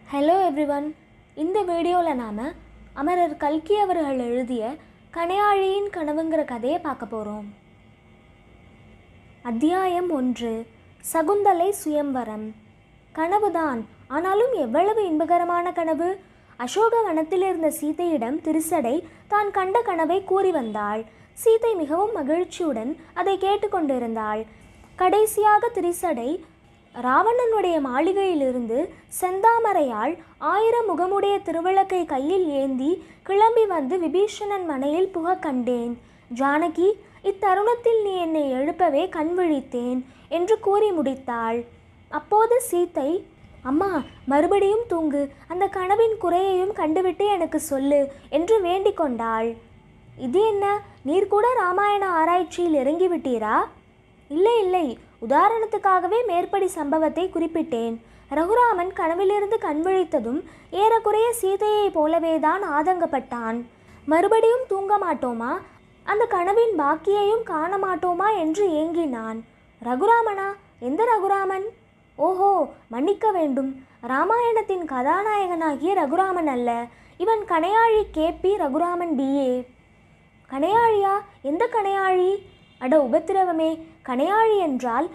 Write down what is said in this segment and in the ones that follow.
Hello everyone. இந்த வீடியோவில் நாம் அமரர் கல்கி அவர்கள் எழுதிய கணையாழியின் கனவுங்கிற கதையை பார்க்க போகிறோம். அத்தியாயம் 1. சகுந்தலை சுயம்வரம். கனவுதான், ஆனாலும் எவ்வளவு இன்பகரமான கனவு! அசோக வனத்தில் இருந்த சீதையிடம் திருசடை தான் கண்ட கனவை கூறி வந்தாள். சீதை மிகவும் மகிழ்ச்சியுடன் அதை கேட்டுக்கொண்டிருந்தாள். கடைசியாக திருசடை ராவணனுடைய மாளிகையிலிருந்து செந்தாமரையால் 1000 முகமுடைய திருவிளக்கை கையில் ஏந்தி கிளம்பி வந்து விபீஷணன் மனையில் புக கண்டேன். ஜானகி, இத்தருணத்தில் நீ என்னை எழுப்பவே கண் விழித்தேன் என்று கூறி முடித்தாள். அப்போது சீதை, அம்மா, மறுபடியும் தூங்கு, அந்த கனவின் குறையையும் கண்டுவிட்டு எனக்கு சொல்லு என்று வேண்டிக் கொண்டாள். இது என்ன, நீர் கூட ராமாயண ஆராய்ச்சியில் இறங்கிவிட்டீரா? இல்லை இல்லை, உதாரணத்துக்காகவே மேற்படி சம்பவத்தை குறிப்பிட்டேன். ரகுராமன் கனவிலிருந்து கண்விழித்ததும் ஏறக்குறைய சீதையை போலவேதான் ஆதங்கப்பட்டான். மறுபடியும் தூங்க மாட்டோமா, அந்த கனவின் பாக்கியையும் காண மாட்டோமா என்று ஏங்கினான். ரகுராமனா? எந்த ரகுராமன்? ஓஹோ, மன்னிக்க வேண்டும், ராமாயணத்தின் கதாநாயகனாகிய ரகுராமன் அல்ல. இவன் கணையாழி கேபி ரகுராமன் BA. கணையாழியா? எந்த கணையாழி? அட உபத்திரவமே, கணையாழி என்றால்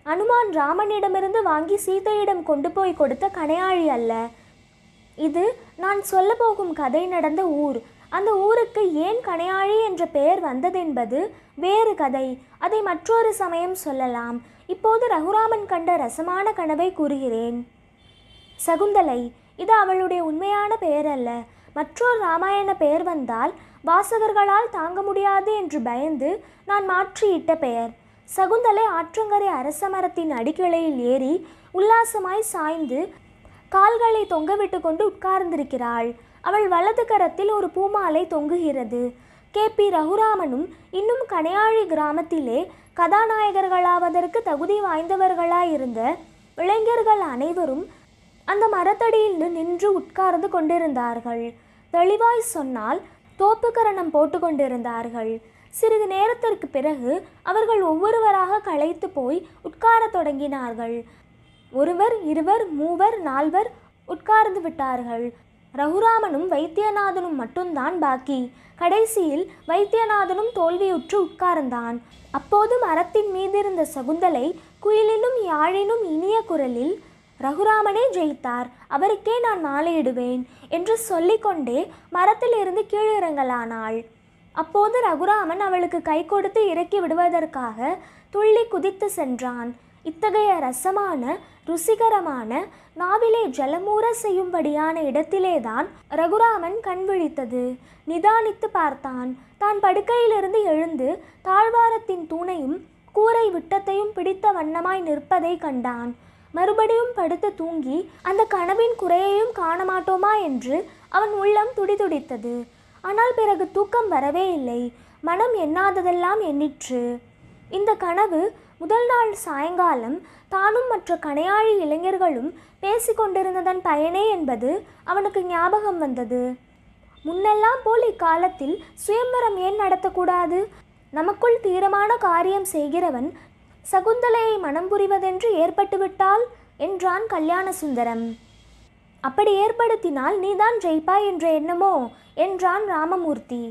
அனுமான் ராமனிடமிருந்து வாங்கி சீதையிடம் கொண்டு போய் கொடுத்த கணையாழி அல்ல. இது நான் சொல்ல போகும் கதை நடந்த ஊர். அந்த ஊருக்கு ஏன் கணையாழி என்ற பெயர் வந்ததென்பது வேறு கதை. அதை மற்றொரு சமயம் சொல்லலாம். இப்போது ரகுராமன் கண்ட ரசமான கனவை கூறுகிறேன். சகுந்தலை, இது அவளுடைய உண்மையான பெயர் அல்ல. மற்றொரு ராமாயண பெயர் வந்தால் வாசகர்களால் தாங்க முடியாது என்று பயந்து நான் மாற்றியிட்ட பெயர். சகுந்தலை ஆற்றங்கரை அரச மரத்தின் அடிக்கிளையில் ஏறி உல்லாசமாய் சாய்ந்து கால்களை தொங்கவிட்டு கொண்டு உட்கார்ந்திருக்கிறாள். அவள் வலது கரத்தில் ஒரு பூமாலை தொங்குகிறது. கேபி ரகுராமனும் இன்னும் கணையாழி கிராமத்திலே கதாநாயகர்களாவதற்கு தகுதி வாய்ந்தவர்களாயிருந்த இளைஞர்கள் அனைவரும் அந்த மரத்தடியில் நின்று உட்கார்ந்து கொண்டிருந்தார்கள். தெளிவாய் சொன்னால் தோப்புக்கரணம் போட்டு கொண்டிருந்தார்கள். சிறிது நேரத்திற்கு பிறகு அவர்கள் ஒவ்வொருவராக களைத்து போய் உட்கார தொடங்கினார்கள். 1, 2, 3, 4 உட்கார்ந்து விட்டார்கள். ரகுராமனும் வைத்தியநாதனும் மட்டும்தான் பாக்கி. கடைசியில் வைத்தியநாதனும் தோல்வியுற்று உட்கார்ந்தான். அப்போது மரத்தின் மீதிருந்த சகுந்தலை குயிலினும் யாழினும் இனிய குரலில், ரகுராமனே ஜெயித்தார், அவருக்கே நான் மாலையிடுவேன் என்று சொல்லிக்கொண்டே மரத்தில் இருந்து கீழிறங்கலானாள். அப்போது ரகுராமன் அவளுக்கு கை கொடுத்து இறக்கி விடுவதற்காக துள்ளி குதித்து சென்றான். இத்தகைய ரசமான, ருசிகரமான, நாவிலே ஜலமூற செய்யும்படியான இடத்திலேதான் ரகுராமன் கண் விழித்தது. நிதானித்து பார்த்தான். தான் படுக்கையிலிருந்து எழுந்து தாழ்வாரத்தின் தூணையும் கூரை விட்டத்தையும் பிடித்த வண்ணமாய் நிற்பதை கண்டான். மறுபடியும் படுத்து தூங்கி அந்த கனவின் குறையையும் காண மாட்டோமா என்று அவன் உள்ளம் துடிதுடித்தது. ஆனால் பிறகு தூக்கம் வரவே இல்லை. மனம் எண்ணாததெல்லாம் எண்ணிற்று. இந்த கனவு முதல் நாள் சாயங்காலம் தானும் மற்ற கணையாழி இளைஞர்களும் பேசிக்கொண்டிருந்ததன் பயனே என்பது அவனுக்கு ஞாபகம் வந்தது. முன்னெல்லாம் போல் இக்காலத்தில் சுயம்வரம் ஏன் நடத்தக்கூடாது? நமக்குள் தீரமான காரியம் செய்கிறவன் சகுந்தலையை மனம் புரிவதென்று ஏற்பட்டுவிட்டால் என்றான் கல்யாண சுந்தரம். அப்படி ஏற்படுத்தினால் நீதான் ஜெயிப்பாய் என்ற எண்ணமோ என்றான் ராமமூர்த்தி.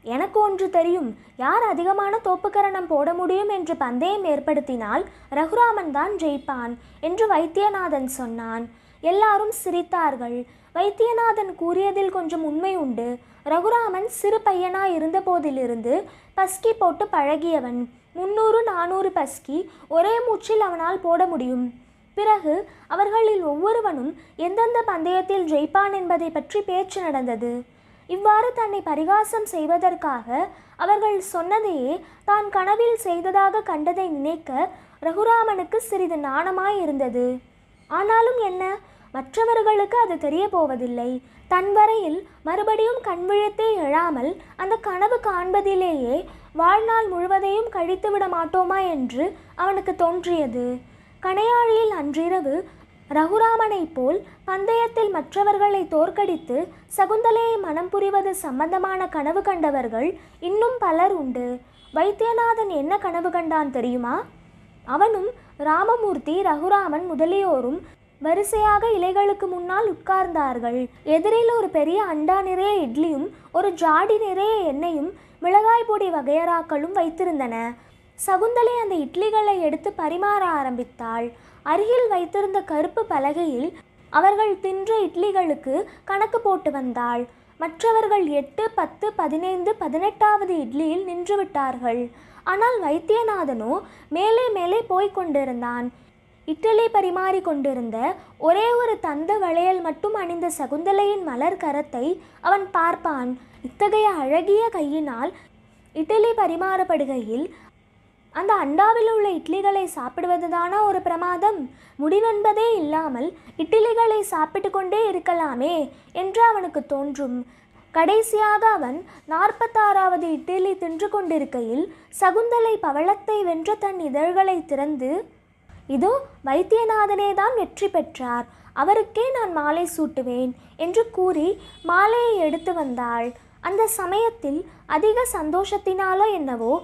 எனக்கு ஒன்று தெரியும், யார் அதிகமான தோப்புக்கரணம் போட முடியும் என்று பந்தயம் ஏற்படுத்தினால் ரகுராமன் தான் ஜெயிப்பான் என்று வைத்தியநாதன் சொன்னான். எல்லாரும் சிரித்தார்கள். வைத்தியநாதன் கூறியதில் கொஞ்சம் உண்மை உண்டு. ரகுராமன் சிறு பையனாய் இருந்த போதிலிருந்து பஸ்கி போட்டு பழகியவன். 300, 400 பஸ்கி ஒரே மூச்சில் அவனால் போட முடியும். பிறகு அவர்களில் ஒவ்வொருவனும் எந்தெந்த பந்தயத்தில் ஜெயிப்பான் என்பதை பற்றி பேச்சு நடந்தது. இவ்வாறு தன்னை பரிகாசம் செய்வதற்காக அவர்கள் சொன்னதையே தான் கனவில் செய்ததாக கண்டதை நினைக்க ரகுராமனுக்கு சிறிது நாணமாய் இருந்தது. ஆனாலும் என்ன, மற்றவர்களுக்கு அது தெரிய போவதில்லை. தன் வரையில் மறுபடியும் கண்விழித்தே எழாமல் அந்த கனவு காண்பதிலேயே வாழ்நாள் முழுவதையும் கழித்துவிட மாட்டோமா என்று அவனுக்கு தோன்றியது. கணையாழியில் அன்றிரவு ரகுராமனைப் போல் பந்தயத்தில் மற்றவர்களை தோற்கடித்து சகுந்தலையை மனம் புரிவது சம்பந்தமான கனவு கண்டவர்கள் இன்னும் பலர் உண்டு. வைத்தியநாதன் என்ன கனவு கண்டான் தெரியுமா? அவனும் ராமமூர்த்தி, ரகுராமன் முதலியோரும் வரிசையாக இலைகளுக்கு முன்னால் உட்கார்ந்தார்கள். எதிரில் ஒரு பெரிய அண்டா நிறைய இட்லியும் ஒரு ஜாடி நிறைய எண்ணெயும் மிளகாய் பொடி வகையறாக்களும் வைத்திருந்தன. சகுந்தலை அந்த இட்லிகளை எடுத்து பரிமாற ஆரம்பித்தாள். அருகில் வைத்திருந்த கருப்பு பலகையில் அவர்கள் தின்ற இட்லிகளுக்கு கணக்கு போட்டு வந்தாள். மற்றவர்கள் 8, 10, 15, 18வது இட்லியில் நின்று விட்டார்கள். ஆனால் வைத்தியநாதனோ மேலே மேலே போய்க் கொண்டிருந்தான். இட்லி பரிமாறி கொண்டிருந்த ஒரே ஒரு தந்த வளையல் மட்டும் அணிந்த சகுந்தலையின் மலர் கரத்தை அவன் பார்ப்பான். இத்தகைய அழகிய கையினால் இட்லி பரிமாறப்படுகையில் அந்த அண்டாவில் உள்ள இட்லிகளை சாப்பிடுவதுதானா ஒரு பிரமாதம்? முடிவென்பதே இல்லாமல் இட்லிகளை சாப்பிட்டு கொண்டே இருக்கலாமே என்று அவனுக்கு தோன்றும். கடைசியாக அவன் 46வது இட்லி தின்று கொண்டிருக்கையில் சகுந்தலை பவளத்தை வென்ற தன் இதழ்களை திறந்து, இதோ வைத்தியநாதனே தான் வெற்றி பெற்றார், அவருக்கே நான் மாலை சூட்டுவேன் என்று கூறி மாலையை எடுத்து வந்தாள். அந்த சமயத்தில் அதிக சந்தோஷத்தினாலோ என்னவோ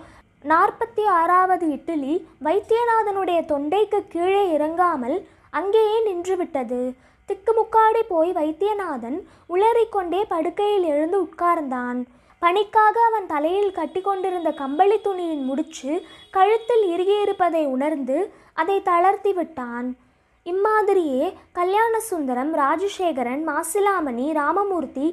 46வது இட்லி வைத்தியநாதனுடைய தொண்டைக்கு கீழே இறங்காமல் அங்கேயே நின்றுவிட்டது. திக்குமுக்காடி போய் வைத்தியநாதன் உளறிக்கொண்டே படுக்கையில் எழுந்து உட்கார்ந்தான். பனிக்காக அவன் தலையில் கட்டி கொண்டிருந்த கம்பளி துணியின் முடிச்சு கழுத்தில் இறுகியிருப்பதை உணர்ந்து அதை தளர்த்தி விட்டான். இம்மாதிரியே கல்யாண சுந்தரம், ராஜசேகரன், மாசிலாமணி, ராமமூர்த்தி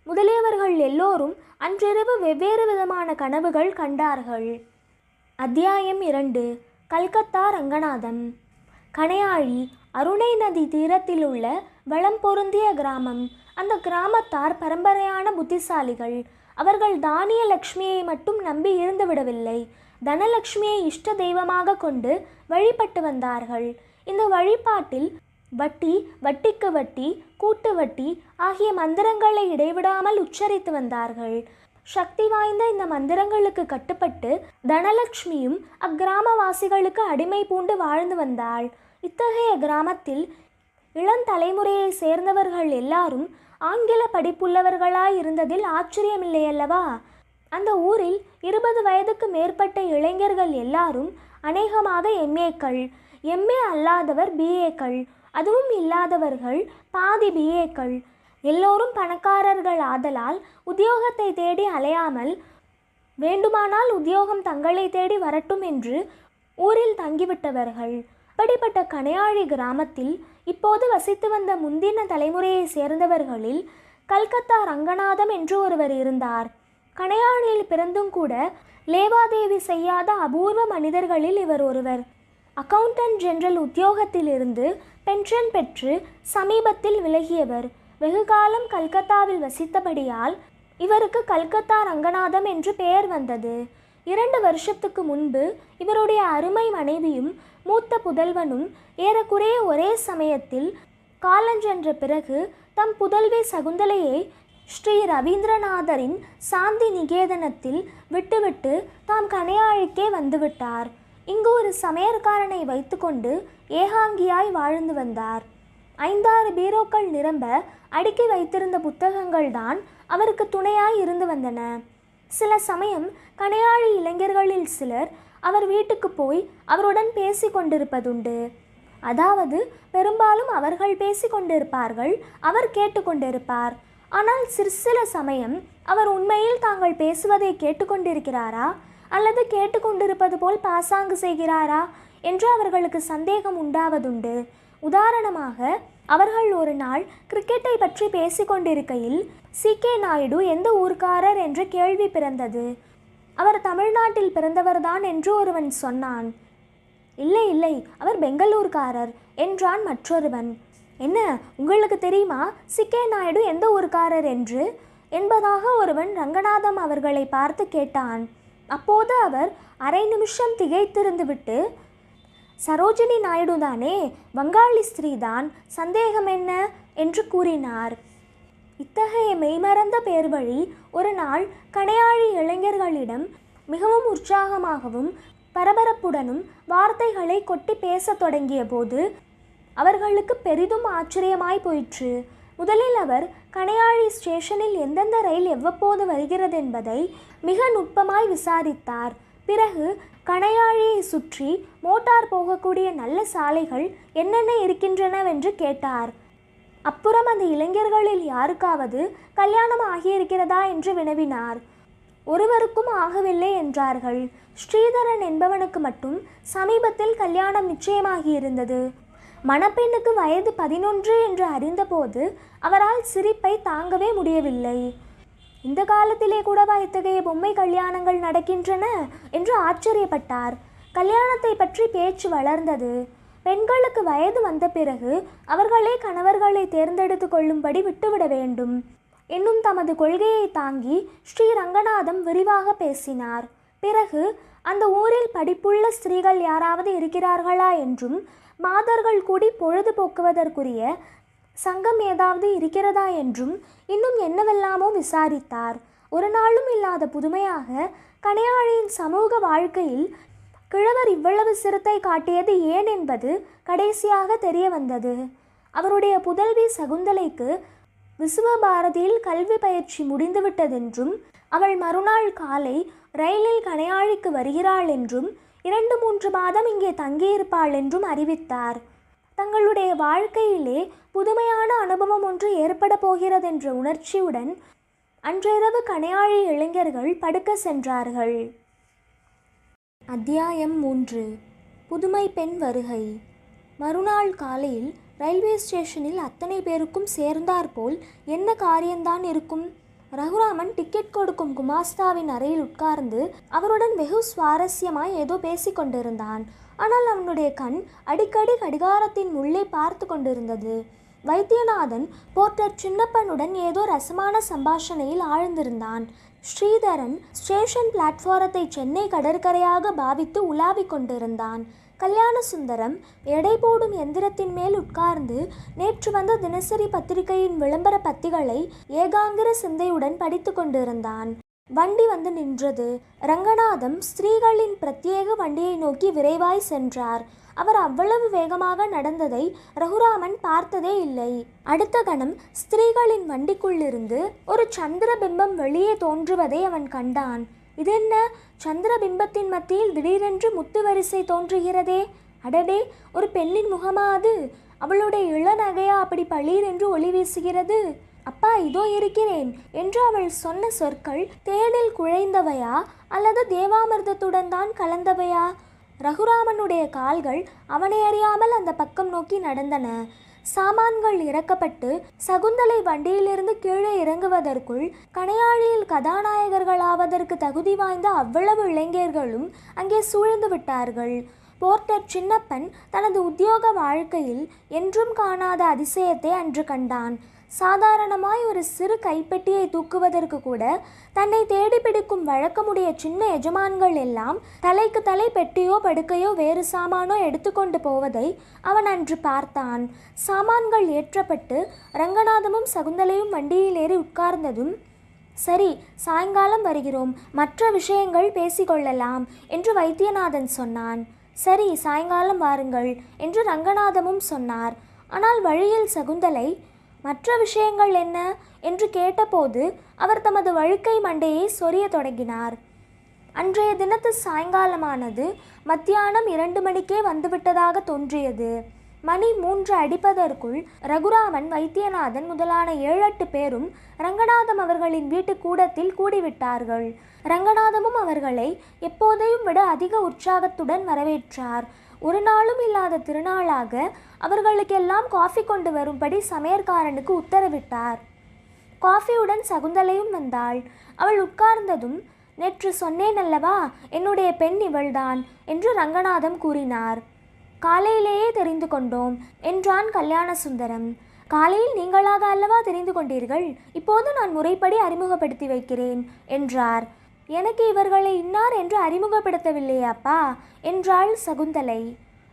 முதலியவர்கள் எல்லோரும் அன்றிரவு வெவ்வேறு விதமான கனவுகள் கண்டார்கள். அத்தியாயம் 2. கல்கத்தா ரங்கநாதம். கணையாழி அருணை நதி தீரத்தில் உள்ள வளம் பொருந்திய கிராமம். அந்த கிராமத்தார் பரம்பரையான புத்திசாலிகள். அவர்கள் தானிய லட்சுமியை மட்டும் நம்பி இருந்து விடவில்லை, தனலட்சுமியை இஷ்ட தெய்வமாக கொண்டு வழிபட்டு வந்தார்கள். இந்த வழிபாட்டில் வட்டி, வட்டிக்கு வட்டி, கூட்டு வட்டி ஆகிய மந்திரங்களை இடைவிடாமல் உச்சரித்து வந்தார்கள். சக்தி வாய்ந்த இந்த மந்திரங்களுக்கு கட்டுப்பட்டு தனலட்சுமியும் அக்கிராமவாசிகளுக்கு அடிமை பூண்டு வாழ்ந்து வந்தாள். இத்தகைய கிராமத்தில் இளந்தலைமுறையை சேர்ந்தவர்கள் எல்லாரும் ஆங்கில படிப்புள்ளவர்களாய் இருந்ததில் ஆச்சரியமில்லையல்லவா? அந்த ஊரில் 20 வயதுக்கு மேற்பட்ட இளைஞர்கள் எல்லாரும் அநேகமாக எம்ஏக்கள், எம்ஏ அல்லாதவர் பிஏக்கள், அதுவும் இல்லாதவர்கள் பாதி பிஏக்கள். எல்லோரும் பணக்காரர்கள் ஆதலால் உத்தியோகத்தை தேடி அலையாமல் வேண்டுமானால் உத்தியோகம் தங்களை தேடி வரட்டும் என்று ஊரில் தங்கிவிட்டவர்கள். அப்படிப்பட்ட கணையாழி கிராமத்தில் இப்போது வசித்து வந்த முந்தின தலைமுறையை சேர்ந்தவர்களில் கல்கத்தா ரங்கநாதம் என்று ஒருவர் இருந்தார். கணையாழியில் பிறந்தும் கூட லேவாதேவி செய்யாத அபூர்வ மனிதர்களில் இவர் ஒருவர். அக்கவுண்டன்ட் ஜெனரல் உத்தியோகத்திலிருந்து பென்ஷன் பெற்று சமீபத்தில் விலகியவர். வெகுகாலம் கல்கத்தாவில் வசித்தபடியால் இவருக்கு கல்கத்தா ரங்கநாதம் என்று பெயர் வந்தது. 2 வருஷத்துக்கு முன்பு இவருடைய அருமை மனைவியும் மூத்த புதல்வனும் ஏறக்குறைய ஒரே சமயத்தில் காலஞ்சென்ற பிறகு தம் புதல்வி சகுந்தலையை ஸ்ரீ ரவீந்திரநாதரின் சாந்தி நிகேதனத்தில் விட்டுவிட்டு தாம் கணையாழிக்கே வந்துவிட்டார். இங்கு ஒரு சமையற்காரனை வைத்துக்கொண்டு ஏகாங்கியாய் வாழ்ந்து வந்தார். 5-6 பீரோக்கள் நிரம்ப அடுக்கி வைத்திருந்த புத்தகங்கள் தான் அவருக்கு துணையாய் இருந்து வந்தன. சில சமயம் கணையாழி இளைஞர்களில் சிலர் அவர் வீட்டுக்கு போய் அவருடன் பேசி கொண்டிருப்பதுண்டு. அதாவது பெரும்பாலும் அவர்கள் பேசி கொண்டிருப்பார்கள், அவர் கேட்டுக்கொண்டிருப்பார். ஆனால் சில சமயம் அவர் உண்மையில் தாங்கள் பேசுவதை கேட்டுக்கொண்டிருக்கிறாரா அல்லது கேட்டுக்கொண்டிருப்பது போல் பாசாங்கு செய்கிறாரா என்று அவர்களுக்கு சந்தேகம் உண்டாவதுண்டு. உதாரணமாக, அவர்கள் ஒரு நாள் கிரிக்கெட்டை பற்றி பேசிக்கொண்டிருக்கையில் CK நாயுடு எந்த ஊர்க்காரர் என்ற கேள்வி பிறந்தது. அவர் தமிழ்நாட்டில் பிறந்தவர்தான் என்று ஒருவன் சொன்னான். இல்லை இல்லை, அவர் பெங்களூர்காரர் என்றான் மற்றொருவன். என்ன, உங்களுக்கு தெரியுமா CK நாயுடு எந்த ஊர்க்காரர் என்று என்பதாக ஒருவன் ரங்கநாதம் அவர்களை பார்த்து கேட்டான். அப்போது அவர் அரை நிமிஷம் திகைத்திருந்து விட்டு, சரோஜினி நாயுடு தானே, வங்காளி ஸ்திரீதான், சந்தேகம் என்ன என்று கூறினார். இத்தகைய மெய்மறந்த பேர் வழி ஒரு நாள் கணையாழி இளைஞர்களிடம் மிகவும் உற்சாகமாகவும் பரபரப்புடனும் வார்த்தைகளை கொட்டி பேசத் தொடங்கிய போது அவர்களுக்கு பெரிதும் ஆச்சரியமாய் போயிற்று. முதலில் அவர் கணையாழி ஸ்டேஷனில் எந்தெந்த ரயில் எவ்வப்போது வருகிறது என்பதை மிக நுட்பமாய் விசாரித்தார். பிறகு கணையாழியை சுற்றி மோட்டார் போகக்கூடிய நல்ல சாலைகள் என்னென்ன இருக்கின்றனவென்று கேட்டார். அப்புறம் அந்த இளைஞர்களில் யாருக்காவது கல்யாணம் ஆகியிருக்கிறதா என்று வினவினார். ஒருவருக்கும் ஆகவில்லை என்றார்கள். ஸ்ரீதரன் என்பவனுக்கு மட்டும் சமீபத்தில் கல்யாணம் நிச்சயமாகியிருந்தது. மணப்பெண்ணுக்கு வயது 11 என்று அறிந்தபோது அவரால் சிரிப்பை தாங்கவே முடியவில்லை. இந்த காலத்திலே கூடவா இத்தகைய பொம்மை கல்யாணங்கள் நடக்கின்றன என்று ஆச்சரியப்பட்டார். கல்யாணத்தை பற்றி பேச்சு வளர்ந்தது. பெண்களுக்கு வயது வந்த பிறகு அவர்களே கணவர்களை தேர்ந்தெடுத்து கொள்ளும்படி விட்டுவிட வேண்டும் என்னும் தமது கொள்கையை தாங்கி ஸ்ரீ ரங்கநாதம் விரிவாக பேசினார். பிறகு அந்த ஊரில் படிப்புள்ள ஸ்திரீகள் யாராவது இருக்கிறார்களா என்றும், மாதர்கள் கூடி பொழுது போக்குவதற்குரிய சங்கம் ஏதாவது இருக்கிறதா என்றும் இன்னும் என்னவெல்லாமோ விசாரித்தார். ஒரு நாளும் இல்லாத புதுமையாக கணையாழியின் சமூக வாழ்க்கையில் கிழவர் இவ்வளவு சிரத்தை காட்டியது ஏன் என்பது கடைசியாக தெரிய வந்தது. அவருடைய புதல்வி சகுந்தலைக்கு விசுவபாரதியில் கல்வி பயிற்சி முடிந்துவிட்டதென்றும், அவள் மறுநாள் காலை ரயிலில் கணையாழிக்கு வருகிறாள் என்றும், 2-3 மாதம் இங்கே தங்கியிருப்பாள் என்றும் அறிவித்தார். தங்களுடைய வாழ்க்கையிலே புதுமையான அனுபவம் ஒன்று ஏற்பட போகிறதென்ற உணர்ச்சியுடன் அன்றிரவு கணையாழி இளைஞர்கள் படுக்க சென்றார்கள். அத்தியாயம் 3. புதுமை பெண் வருகை. மறுநாள் காலையில் ரயில்வே ஸ்டேஷனில் அத்தனை பேருக்கும் சேர்ந்தாற்போல் என்ன காரியம்தான் இருக்கும்? ரகுராமன் டிக்கெட் கொடுக்கும் குமாஸ்தாவின் அறையில் உட்கார்ந்து அவருடன் வெகு சுவாரஸ்யமாய் ஏதோ பேசிக்கொண்டிருந்தான். ஆனால் அவனுடைய கண் அடிக்கடி கடிகாரத்தின் உள்ளே பார்த்து கொண்டிருந்தது. வைத்தியநாதன் போர்ட்டர் சின்னப்பனுடன் ஏதோ ரசமான சம்பாஷணையில் ஆழ்ந்திருந்தான். ஸ்ரீதரன் ஸ்டேஷன் பிளாட்ஃபாரத்தை சென்னை கடற்கரையாக பாவித்து உலாவிக் கொண்டிருந்தான். கல்யாண சுந்தரம் எடை போடும் எந்திரத்தின் மேல் உட்கார்ந்து நேற்று வந்த தினசரி பத்திரிகையின் விளம்பர பத்திகளை ஏகாங்கிர சிந்தையுடன் படித்து கொண்டிருந்தான். வண்டி வந்து நின்றது. ரங்கநாதம் ஸ்திரீகளின் பிரத்யேக வண்டியை நோக்கி விரைவாய் சென்றார். அவர் அவ்வளவு வேகமாக நடந்ததை ரகுராமன் பார்த்ததே இல்லை. அடுத்த கணம் ஸ்திரீகளின் வண்டிக்குள்ளிருந்து ஒரு சந்திர பிம்பம் வெளியே தோன்றுவதை அவன் கண்டான். இதென்ன, சந்திர பிம்பத்தின் மத்தியில் திடீரென்று முத்து வரிசை தோன்றுகிறதே! அடடே, ஒரு பெண்ணின் முகமா அது? அவளுடைய இளநகையா அப்படி பளீர் என்று ஒளி வீசுகிறது? அப்பா, இதோ இருக்கிறேன் என்று அவள் சொன்ன சொற்கள் தேனில் குழைந்தவையா அல்லது தேவாமிர்தத்துடன் தான் கலந்தவையா? ரகுராமனுடைய கால்கள் அவனை அறியாமல் அந்த பக்கம் நோக்கி நடந்தன. சாமான்கள் இறக்கப்பட்டு சகுந்தலை வண்டியிலிருந்து கீழே இறங்குவதற்குள் கணையாழியில் கதாநாயகர்களாவதற்கு தகுதி வாய்ந்த அவ்வளவு இளைஞர்களும் அங்கே சூழ்ந்து விட்டார்கள். போர்ட்டர் சின்னப்பன் தனது உத்தியோக வாழ்க்கையில் என்றும் காணாத அதிசயத்தை அன்று கண்டான். சாதாரணமாய் ஒரு சிறு கைப்பெட்டியை தூக்குவதற்கு கூட தன்னை தேடி பிடிக்கும் வழக்கமுடைய சின்ன எஜமான்கள் எல்லாம் தலைக்கு தலை பெட்டியோ படுக்கையோ வேறு சாமானோ எடுத்துக்கொண்டு போவதை அவன் அன்று பார்த்தான். சாமான்கள் ஏற்றப்பட்டு ரங்கநாதமும் சகுந்தலையும் வண்டியில் ஏறி உட்கார்ந்ததும், சரி, சாயங்காலம் வருகிறோம், மற்ற விஷயங்கள் பேசிக்கொள்ளலாம் என்று வைத்தியநாதன் சொன்னான். சரி, சாயங்காலம் வாருங்கள் என்று ரங்கநாதமும் சொன்னார். ஆனால் வழியில் சகுந்தலை, மற்ற விஷயங்கள் என்ன என்று கேட்டபோது அவர் தமது வழுக்கை மண்டையை சொரிய தொடங்கினார். அன்றைய தினத்து சாயங்காலமானது மத்தியானம் 2 மணிக்கே வந்துவிட்டதாக தோன்றியது. மணி 3 அடிப்பதற்குள் ரகுராமன், வைத்தியநாதன் முதலான 7-8 பேரும் ரங்கநாதம் அவர்களின் வீட்டு கூடத்தில் கூடிவிட்டார்கள். ரங்கநாதமும் அவர்களை எப்போதையும் விட அதிக உற்சாகத்துடன் வரவேற்றார். ஒரு நாளும் இல்லாத திருநாளாக அவர்களுக்கெல்லாம் காஃபி கொண்டு வரும்படி சமையற்காரனுக்கு உத்தரவிட்டார். காஃபியுடன் சகுந்தலையும் வந்தாள். அவள் உட்கார்ந்ததும், நேற்று சொன்னேன் அல்லவா, என்னுடைய பெண் இவள்தான் என்று ரங்கநாதம் கூறினார். காலையிலேயே தெரிந்து கொண்டோம் என்றான் கல்யாண சுந்தரம். காலையில் நீங்களாக அல்லவா தெரிந்து கொண்டீர்கள், இப்போது நான் முறைப்படி அறிமுகப்படுத்தி வைக்கிறேன் என்றார். எனக்கு இவர்களை இன்னார் என்று அறிமுகப்படுத்தவில்லையாப்பா என்றாள் சகுந்தலை.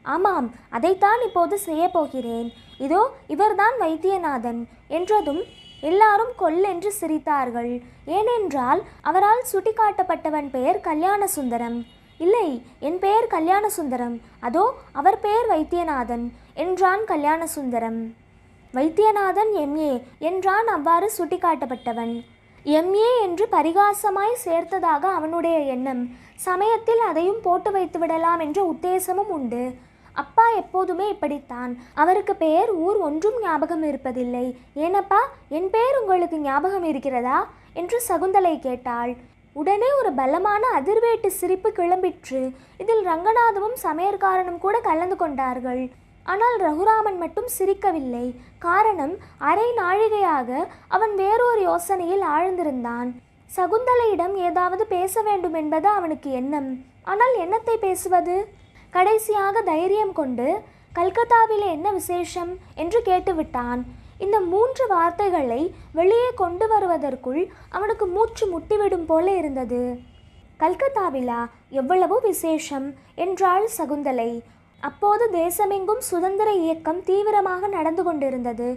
ஆமாம், அதைத்தான் இப்போது செய்ய போகிறேன். இதோ இவர்தான் வைத்தியநாதன் என்றதும் எல்லாரும் கொல்லென்று சிரித்தார்கள். ஏனென்றால் அவரால் சுட்டிக்காட்டப்பட்டவன் பெயர் கல்யாண சுந்தரம். இல்லை, என் பெயர் கல்யாண சுந்தரம், அதோ அவர் பெயர் வைத்தியநாதன் என்றான் கல்யாண சுந்தரம். வைத்தியநாதன் MA என்றான் அவ்வாறு சுட்டிக்காட்டப்பட்டவன். எம்ஏ என்று பரிகாசமாய் சேர்த்ததாக அவனுடைய எண்ணம். சமயத்தில் அதையும் போட்டு வைத்து விடலாம் என்ற உத்தேசமும் உண்டு. அப்பா எப்போதுமே இப்படித்தான். அவருக்கு பெயர் ஊர் ஒன்றும் ஞாபகம் இருப்பதில்லை. ஏனப்பா, என் பெயர் உங்களுக்கு ஞாபகம் இருக்கிறதா என்று சகுந்தலை கேட்டாள். உடனே ஒரு பலமான அதிர்வேட்டு சிரிப்பு கிளம்பிற்று. இதில் ரங்கநாதமும் சமையற்காரனும் கூட கலந்து கொண்டார்கள். ஆனால் ரகுராமன் மட்டும் சிரிக்கவில்லை. காரணம், அரை நாழிகையாக அவன் வேறொரு யோசனையில் ஆழ்ந்திருந்தான். சகுந்தலையிடம் ஏதாவது பேச வேண்டும் என்பது அவனுக்கு எண்ணம். ஆனால் என்னத்தை பேசுவது? கடைசியாக தைரியம் கொண்டு, கல்கத்தாவிலே என்ன விசேஷம் என்று கேட்டுவிட்டான். இந்த 3 வார்த்தைகளை வெளியே கொண்டு வருவதற்குள் அவனுக்கு மூச்சு முட்டிவிடும் போல இருந்தது. கல்கத்தாவிலா? எவ்வளவோ விசேஷம் என்றாள் சகுந்தலை. அப்போது தேசமெங்கும் சுதந்திர இயக்கம் தீவிரமாக நடந்து கொண்டிருந்தது.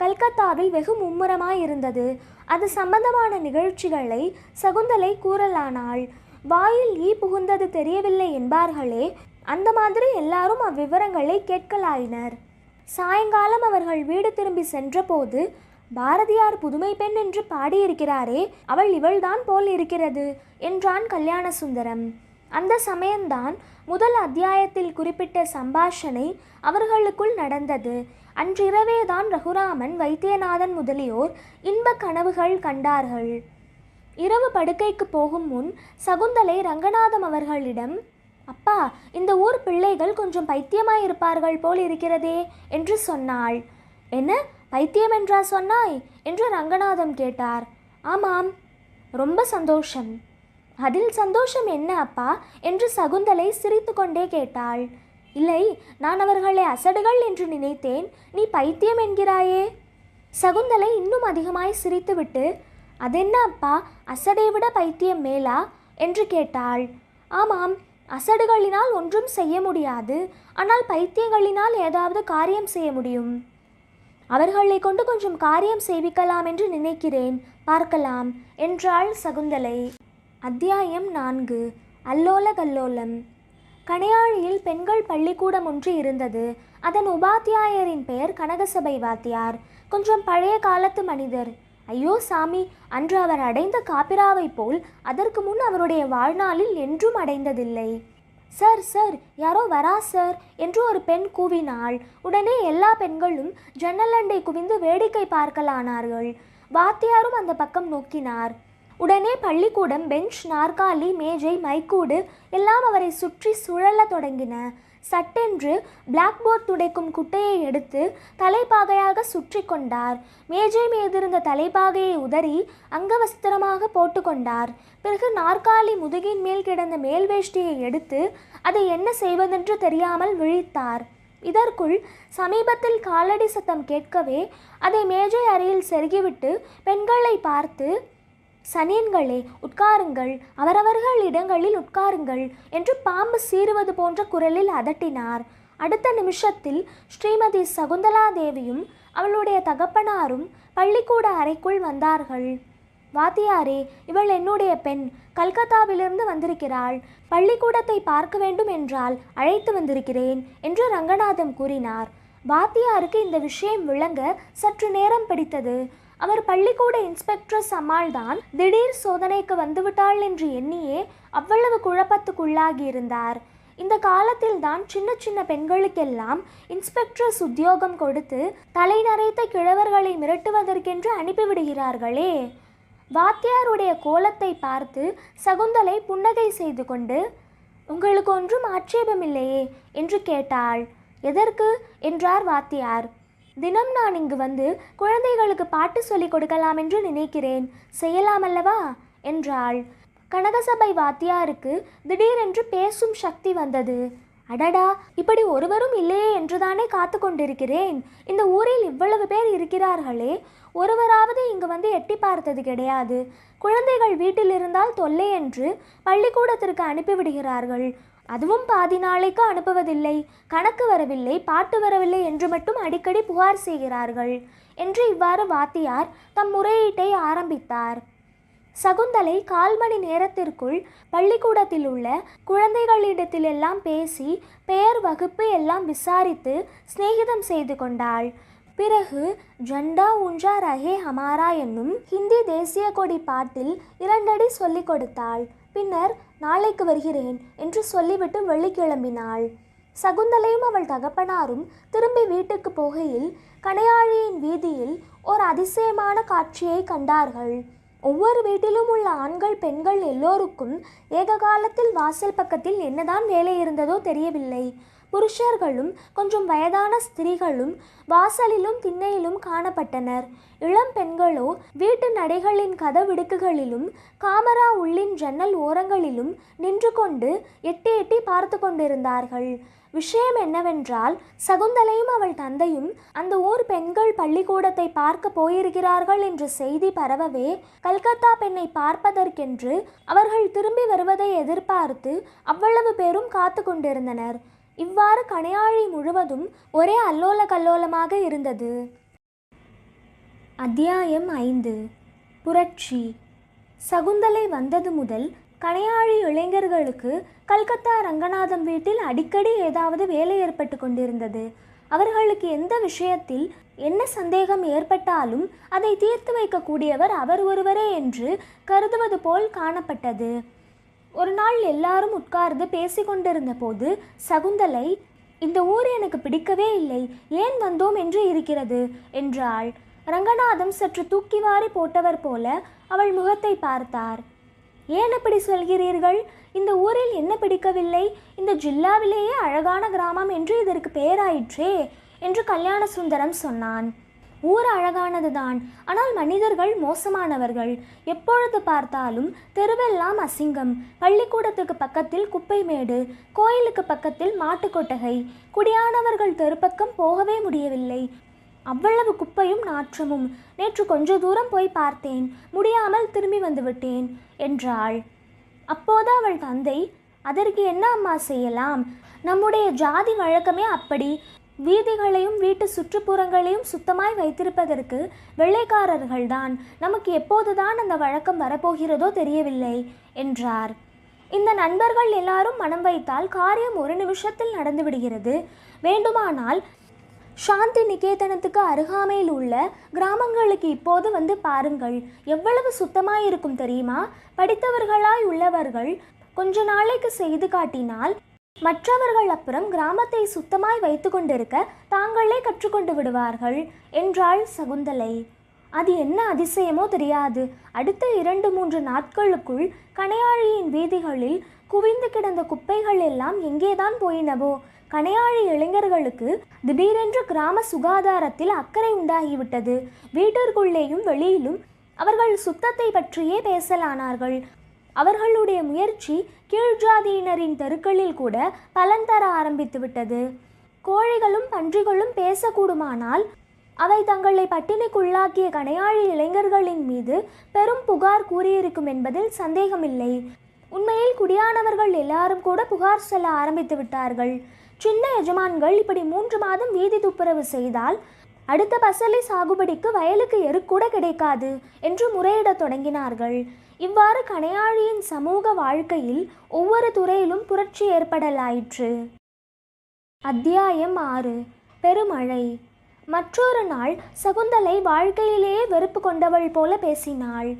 கல்கத்தாவில் வெகு மும்முரமாயிருந்தது. அது சம்பந்தமான நிகழ்ச்சிகளை சகுந்தலை கூறலானாள். வாயில் ஈ புகுந்தது தெரியவில்லை என்பார்களே, அந்த மாதிரி எல்லாரும் அவ்விவரங்களை கேட்கலாயினர். சாயங்காலம் அவர்கள் வீடு திரும்பி சென்றபோது, பாரதியார் புதுமை பெண் என்று பாடியிருக்கிறாரே, அவள் இவள்தான் போல் இருக்கிறது என்றான் கல்யாண சுந்தரம். அந்த சமயம்தான் முதல் அத்தியாயத்தில் குறிப்பிட்ட சம்பாஷணை அவர்களுக்குள் நடந்தது. அன்றிரவேதான் ரகுராமன், வைத்தியநாதன் முதலியோர் இன்ப கனவுகள் கண்டார்கள். இரவு படுக்கைக்கு போகும் முன் சகுந்தலை ரங்கநாதம் அவர்களிடம், அப்பா, இந்த ஊர் பிள்ளைகள் கொஞ்சம் பைத்தியமாயிருப்பார்கள் போல் இருக்கிறதே என்று சொன்னாள். என்ன பைத்தியம் என்றா சொன்னாய் என்று ரங்கநாதம் கேட்டார். ஆமாம். ரொம்ப சந்தோஷம். அதில் சந்தோஷம் என்ன அப்பா என்று சகுந்தலை சிரித்து கொண்டே கேட்டாள். இல்லை, நான் அவர்களை அசடுகள் என்று நினைத்தேன். நீ பைத்தியம் என்கிறாயே. சகுந்தலை இன்னும் அதிகமாய் சிரித்துவிட்டு, அதென்ன அப்பா, அசடை விட பைத்தியம் மேலா என்று கேட்டாள். ஆமாம், அசடுகளினால் ஒன்றும் செய்ய முடியாது. ஆனால் பைத்தியங்களினால் ஏதாவது காரியம் செய்ய முடியும். அவர்களை கொண்டு கொஞ்சம் காரியம் செய்விக்கலாம் என்று நினைக்கிறேன். பார்க்கலாம் என்றாள் சகுந்தலை. அத்தியாயம் 4. அல்லோல கல்லோலம். கணையாழியில் பெண்கள் பள்ளிக்கூடம் ஒன்று இருந்தது. அதன் உபாத்தியாயரின் பெயர் கனகசபை வாத்தியார். கொஞ்சம் பழைய காலத்து மனிதர். ஐயோ சாமி, அன்று அவர் அடைந்த காப்பிராவை போல் அதற்கு முன் அவருடைய வாழ்நாளில் என்றும் அடைந்ததில்லை. சார் சார், யாரோ வரா சார் என்று ஒரு பெண் கூவினாள். உடனே எல்லா பெண்களும் ஜன்னலண்டை குவிந்து வேடிக்கை பார்க்கலானார்கள். வாத்தியாரும் அந்த பக்கம் நோக்கினார். உடனே பள்ளிக்கூடம், பெஞ்ச், நாற்காலி, மேஜை, மைக்கூடு எல்லாம் அவரை சுற்றி சுழல தொடங்கின. சட்டென்று பிளாக் போர்ட் துடைக்கும் குட்டையை எடுத்து தலைப்பாகையாக சுற்றி கொண்டார். மேஜை மீதிருந்த தலைப்பாகையை உதறி அங்கவஸ்திரமாக போட்டு கொண்டார். பிறகு நாற்காலி முதுகின் மேல் கிடந்த மேல் வேஷ்டியை எடுத்து அதை என்ன செய்வதென்று தெரியாமல் விழித்தார். இதற்குள் சமீபத்தில் காலடி சத்தம் கேட்கவே அதை மேஜை அறையில் செருகிவிட்டு பெண்களை பார்த்து, சனியன்களே உட்காருங்கள், அவரவர்கள் இடங்களில் உட்காருங்கள் என்று பாம்பு சீறுவது போன்ற குரலில் அதட்டினார். அடுத்த நிமிஷத்தில் ஸ்ரீமதி சகுந்தலா தேவியும் அவளுடைய தகப்பனாரும் பள்ளிக்கூட அறைக்குள் வந்தார்கள். வாத்தியாரே, இவள் என்னுடைய பெண், கல்கத்தாவிலிருந்து வந்திருக்கிறாள். பள்ளிக்கூடத்தை பார்க்க வேண்டும் என்றால் அழைத்து வந்திருக்கிறேன் என்று ரங்கநாதம் கூறினார். வாத்தியாருக்கு இந்த விஷயம் விளங்க சற்று நேரம் பிடித்தது. அவர் பள்ளிக்கூட இன்ஸ்பெக்டர் அம்மாள்தான் திடீர் சோதனைக்கு வந்துவிட்டாள் என்று எண்ணியே அவ்வளவு குழப்பத்துக்குள்ளாகி இருந்தார். இந்த காலத்தில் தான் சின்ன சின்ன பெண்களுக்கெல்லாம் இன்ஸ்பெக்டர்ஸ் உத்தியோகம் கொடுத்து தலை நரைத்த கிழவர்களை மிரட்டுவதற்கென்று அனுப்பிவிடுகிறார்களே. வாத்தியாருடைய கோலத்தை பார்த்து சகுந்தலை புன்னகை செய்து கொண்டு, உங்களுக்கு ஒன்றும் ஆட்சேபமில்லையே என்று கேட்டாள். எதற்கு என்றார் வாத்தியார். தினம் நான் இங்கு வந்து குழந்தைகளுக்கு பாட்டு சொல்லிக் கொடுக்கலாம் என்று நினைக்கிறேன். செய்யலாமல்லவா என்றாள். கனகசபை வாத்தியாருக்கு திடீரென்று பேசும் சக்தி வந்தது. அடடா, இப்படி ஒருவரும் இல்லையே என்றுதானே காத்து கொண்டிருக்கிறேன். இந்த ஊரில் இவ்வளவு பேர் இருக்கிறார்களே, ஒருவராவது இங்கு வந்து எட்டி பார்த்தது கிடையாது. குழந்தைகள் வீட்டில் இருந்தால் தொல்லை என்று பள்ளிக்கூடத்திற்கு அனுப்பிவிடுகிறார்கள். அதுவும் பாதி நாளைக்கு அனுப்புவதில்லை. கணக்கு வரவில்லை, பாட்டு வரவில்லை என்று மட்டும் அடிக்கடி புகார் செய்கிறார்கள் என்று இவ்வாறு வாத்தியார் தம் முறையீட்டை ஆரம்பித்தார். சகுந்தலை 1/4 மணி நேரத்திற்குள் பள்ளிக்கூடத்தில் உள்ள குழந்தைகளிடத்திலெல்லாம் பேசி பெயர், வகுப்பு எல்லாம் விசாரித்து சிநேகிதம் செய்து கொண்டாள். பிறகு ஜண்டா ஊஞ்சா ரஹே ஹமாரா என்னும் ஹிந்தி தேசிய கொடி பாட்டில் 2 அடி சொல்லிக் கொடுத்தாள். பின்னர் நாளைக்கு வருகிறேன் என்று சொல்லிவிட்டு வெளி கிளம்பினாள். சகுந்தலையும் அவள் தகப்பனாரும் திரும்பி வீட்டுக்கு போகையில் கணையாழியின் வீதியில் ஓர் அதிசயமான காட்சியை கண்டார்கள். ஒவ்வொரு வீட்டிலும் உள்ள ஆண்கள் பெண்கள் எல்லோருக்கும் ஏக காலத்தில் வாசல் பக்கத்தில் என்னதான் வேலை இருந்ததோ தெரியவில்லை. புருஷர்களும் கொஞ்சம் வயதான ஸ்திரீகளும் வாசலிலும் திண்ணையிலும் காணப்பட்டனர். இளம் பெண்களோ வீட்டு நடைகளின் கதவிடுக்குகளிலும் காமரா உள்ளின் ஜன்னல் ஓரங்களிலும் நின்று கொண்டு எட்டி எட்டி பார்த்து கொண்டிருந்தார்கள். விஷயம் என்னவென்றால், சகுந்தலையும் அவள் தந்தையும் அந்த ஊர் பெண்கள் பள்ளிக்கூடத்தை பார்க்க போயிருக்கிறார்கள் என்ற செய்தி பரவவே கல்கத்தா பெண்ணை பார்ப்பதற்கென்று அவர்கள் திரும்பி வருவதை எதிர்பார்த்து அவ்வளவு பேரும் காத்து கொண்டிருந்தனர். இவ்வாறு கணையாழி முழுவதும் ஒரே அல்லோல கல்லோலமாக இருந்தது. அத்தியாயம் 5. புரட்சி. சகுந்தலை வந்தது முதல் கணையாழி இளைஞர்களுக்கு கல்கத்தா ரங்கநாதம் வீட்டில் அடிக்கடி ஏதாவது வேலை ஏற்பட்டு கொண்டிருந்தது. அவர்களுக்கு எந்த விஷயத்தில் என்ன சந்தேகம் ஏற்பட்டாலும் அதை தீர்த்து வைக்கக்கூடியவர் அவர் ஒருவரே என்று கருதுவது போல் காணப்பட்டது. ஒரு நாள் எல்லாரும் உட்கார்ந்து பேசிக்கொண்டிருந்த போது சகுந்தலை, இந்த ஊர் எனக்கு பிடிக்கவே இல்லை, ஏன் வந்தோம் என்று இருக்கிறது என்றாள். ரங்கநாதம் சற்று தூக்கி வாரி போட்டவர் போல அவள் முகத்தை பார்த்தார். ஏன் அப்படி சொல்கிறீர்கள்? இந்த ஊரில் என்ன பிடிக்கவில்லை? இந்த ஜில்லாவிலேயே அழகான கிராமம் என்று இதற்கு பெயராயிற்றே என்று கல்யாண சுந்தரம் சொன்னான். ஊர் அழகானதுதான், ஆனால் மனிதர்கள் மோசமானவர்கள். எப்பொழுது பார்த்தாலும் தெருவெல்லாம் அசிங்கம். பள்ளிக்கூடத்துக்கு பக்கத்தில் குப்பை மேடு, கோயிலுக்கு பக்கத்தில் மாட்டுக்கொட்டகை. குடியானவர்கள் தெருப்பக்கம் போகவே முடியவில்லை. அவ்வளவு குப்பையும் நாற்றமும். நேற்று கொஞ்ச தூரம் போய் பார்த்தேன், முடியாமல் திரும்பி வந்து விட்டேன் என்றாள். அப்போது அவள் தந்தை, அதற்கு என்ன அம்மா செய்யலாம்? நம்முடைய ஜாதி வழக்கமே அப்படி. வீதிகளையும் வீட்டு சுற்றுப்புறங்களையும் சுத்தமாய் வைத்திருப்பதற்கு வெள்ளைக்காரர்கள்தான். நமக்கு எப்போதுதான் அந்த வழக்கம் வரப்போகிறதோ தெரியவில்லை என்றார். இந்த நண்பர்கள் எல்லாரும் மனம் வைத்தால் காரியம் ஒரு நிமிஷத்தில் நடந்து விடுகிறது. வேண்டுமானால் சாந்தி நிகேதனத்துக்கு அருகாமையில் உள்ள கிராமங்களுக்கு இப்போது வந்து பாருங்கள், எவ்வளவு சுத்தமாயிருக்கும் தெரியுமா? படித்தவர்களாய் உள்ளவர்கள் கொஞ்ச நாளைக்கு செய்து காட்டினால் மற்றவர்கள் அப்புறம் கிராமத்தை சுத்தமாய் வைத்து கொண்டிருக்க தாங்களே கற்றுக்கொண்டு விடுவார்கள் என்றாள் சகுந்தலை. அது என்ன அதிசயமோ தெரியாது. அடுத்த 2-3 நாட்களுக்குள் கணையாழியின் வீதிகளில் குவிந்து கிடந்த குப்பைகள் எல்லாம் எங்கேதான் போயினவோ? கணையாழி இளைஞர்களுக்கு திடீரென்று கிராம சுகாதாரத்தில் அக்கறை உண்டாகிவிட்டது. வீட்டிற்குள்ளேயும் வெளியிலும் அவர்கள் சுத்தத்தை பற்றியே பேசலானார்கள். அவர்களுடைய முயற்சி கீழ்ஜாதியினரின் தெருக்களில் கூட பலன் தர ஆரம்பித்து விட்டது. கோழிகளும் பன்றிகளும் பேசக்கூடுமானால் அவை தங்களை பட்டினிக்குள்ளாக்கிய கணையாழி இளைஞர்களின் மீது பெரும் புகார் கூறியிருக்கும் என்பதில் சந்தேகமில்லை. உண்மையில் குடியானவர்கள் எல்லாரும் கூட புகார் சொல்ல ஆரம்பித்து விட்டார்கள். சின்ன எஜமான்கள் இப்படி 3 மாதம் வீதி துப்புரவு செய்தால் அடுத்த பசலை சாகுபடிக்கு வயலுக்கு எருக்கூட கிடைக்காது என்று முறையிடத் தொடங்கினார்கள். இவ்வாறு கணையாழியின் சமூக வாழ்க்கையில் ஒவ்வொரு துறையிலும் புரட்சி ஏற்படலாயிற்று. அத்தியாயம் 6. பெருமழை. மற்றொரு நாள் சகுந்தலை வாழ்க்கையிலேயே வெறுப்பு கொண்டவள் போல பேசினாள்.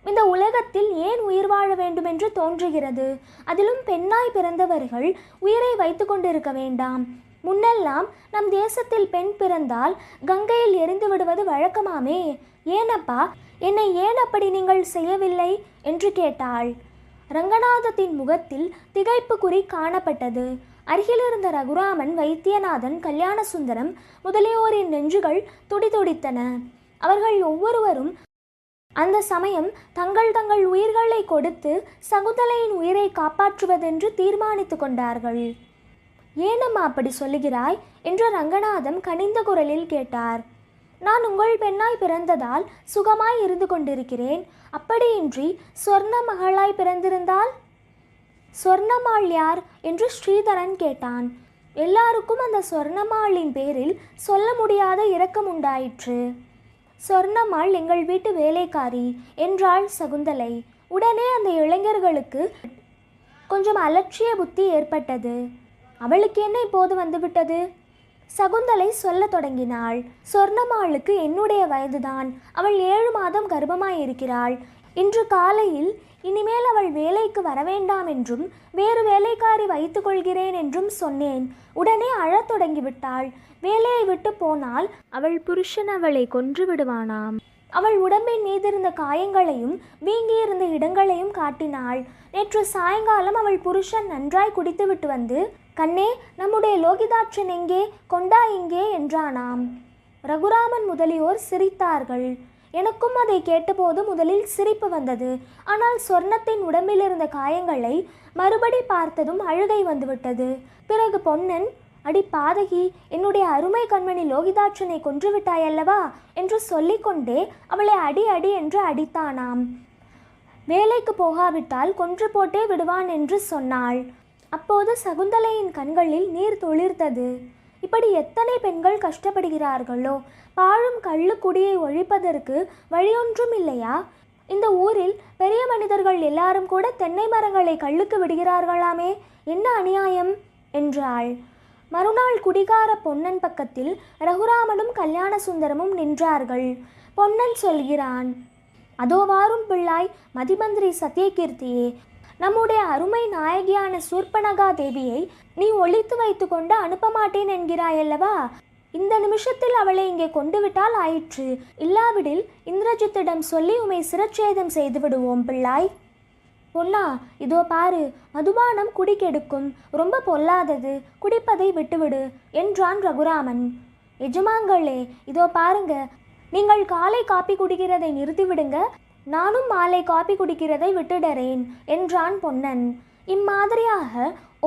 இந்த உலகத்தில் ஏன் உயிர் வாழ வேண்டுமென்று தோன்றுகிறது? அதிலும் பெண்ணாய் பிறந்தவர்கள் உயிரை வைத்து கொண்டிருக்க வேண்டாம். முன்னெல்லாம் நம் தேசத்தில் பெண் பிறந்தால் கங்கையில் எரிந்து விடுவது வழக்கமாமே. ஏனப்பா, என்னை ஏன் அப்படி நீங்கள் செய்யவில்லை என்று கேட்டாள். ரங்கநாதத்தின் முகத்தில் திகைப்பு குறி காணப்பட்டது. அருகிலிருந்த ரகுராமன், வைத்தியநாதன், கல்யாண சுந்தரம் முதலியோரின் நெஞ்சுகள் துடிதுடித்தன. அவர்கள் ஒவ்வொருவரும் அந்த சமயம் தங்கள் தங்கள் உயிர்களை கொடுத்து சகுந்தலையின் உயிரை காப்பாற்றுவதென்று தீர்மானித்து கொண்டார்கள். ஏனம்மா அப்படி சொல்லுகிறாய் என்று ரங்கநாதம் கனிந்த குரலில் கேட்டார். நான் உங்கள் பெண்ணாய் பிறந்ததால் சுகமாய் இருந்து கொண்டிருக்கிறேன். அப்படியின்றி சொர்ண மகளாய் பிறந்திருந்தால்? சொர்ணமாள் யார் என்று ஸ்ரீதரன் கேட்டான். எல்லாருக்கும் அந்த சொர்ணமாளின் பேரில் சொல்ல முடியாத இரக்கம் உண்டாயிற்று. சொர்ணமாள் எங்கள் வீட்டு வேலைக்காரி என்றாள் சகுந்தலை. உடனே அந்த இளைஞர்களுக்கு கொஞ்சம் அலட்சிய புத்தி ஏற்பட்டது. அவளுக்கு என்ன இப்போது வந்துவிட்டது? சகுந்தலை சொல்லத் தொடங்கினாள். சொர்ணமாளுக்கு என்னுடைய வயதுதான். அவள் 7 மாதம் கர்ப்பமாயிருக்கிறாள். இன்று காலையில் இனிமேல் அவள் வேலைக்கு வரவேண்டாம் என்றும் வேறு வேலைக்காரி வைத்து கொள்கிறேன் என்றும் சொன்னேன். உடனே அழத் தொடங்கிவிட்டாள். வேலையை விட்டு போனால் அவள் புருஷன் அவளை கொன்று விடுவானாம். அவள் உடம்பின் மீதிருந்த காயங்களையும் வீங்கியிருந்த இடங்களையும் காட்டினாள். நேற்று சாயங்காலம் அவள் புருஷன் நன்றாய் குடித்துவிட்டு வந்து, கண்ணே, நம்முடைய லோகிதாட்சன் எங்கே, கொண்டா எங்கே என்றானாம். ரகுராமன் முதலியோர் சிரித்தார்கள். எனக்கும் அதை கேட்டபோது முதலில் சிரிப்பு வந்தது. ஆனால் சொர்ணத்தின் உடம்பில் இருந்த காயங்களை மறுபடி பார்த்ததும் அழுகை வந்துவிட்டது. பிறகு பொன்னன், அடி பாதகி, என்னுடைய அருமை கண்மணி லோகிதாட்சனை கொன்றுவிட்டாயல்லவா என்று சொல்லிக்கொண்டே அவளை அடி அடி என்று அடித்தானாம். வேலைக்கு போகாவிட்டால் கொன்று போட்டே விடுவான் என்று சொன்னாள். அப்போது சகுந்தலையின் கண்களில் நீர் துளிர்த்தது. இப்படி எத்தனை பெண்கள் கஷ்டப்படுகிறார்களோ! பாழும் கள்ளுக்குடியை ஒழிப்பதற்கு வழியொன்றும் இல்லையா? இந்த ஊரில் பெரிய மனிதர்கள் எல்லாரும் கூட தென்னை மரங்களை கள்ளுக்கு விடுகிறார்களாமே, என்ன அநியாயம் என்றாள். மறுநாள் குடிகார பொன்னன் பக்கத்தில் ரகுராமனும் கல்யாண சுந்தரமும் நின்றார்கள். பொன்னன் சொல்கிறான், அதோ வாரும் பிள்ளாய், மதிமந்திரி சத்தியகீர்த்தியே, நம்முடைய அருமை நாயகியான சூர்பனகா தேவியை நீ ஒளித்து வைத்து கொண்டு அனுப்ப மாட்டேன் என்கிறாயல்லவா? இந்த நிமிஷத்தில் அவளை இங்கே கொண்டு விட்டால் ஆயிற்று. இல்லாவிடில் இந்திரஜித்திடம் சொல்லி உமை சிரச்சேதம் செய்து விடுவோம் பிள்ளாய். பொன்னா, இதோ பாரு, மதுபானம் குடிக்கெடுக்கும், ரொம்ப பொல்லாதது, குடிப்பதை விட்டுவிடு என்றான் ரகுராமன். எஜமான்களே, இதோ பாருங்க, நீங்கள் காலை காப்பி குடிக்கிறதை நிறுத்திவிடுங்க, நானும் மாலை காப்பி குடிக்கிறதை விட்டுடறேன் என்றான் பொன்னன். இம்மாதிரியாக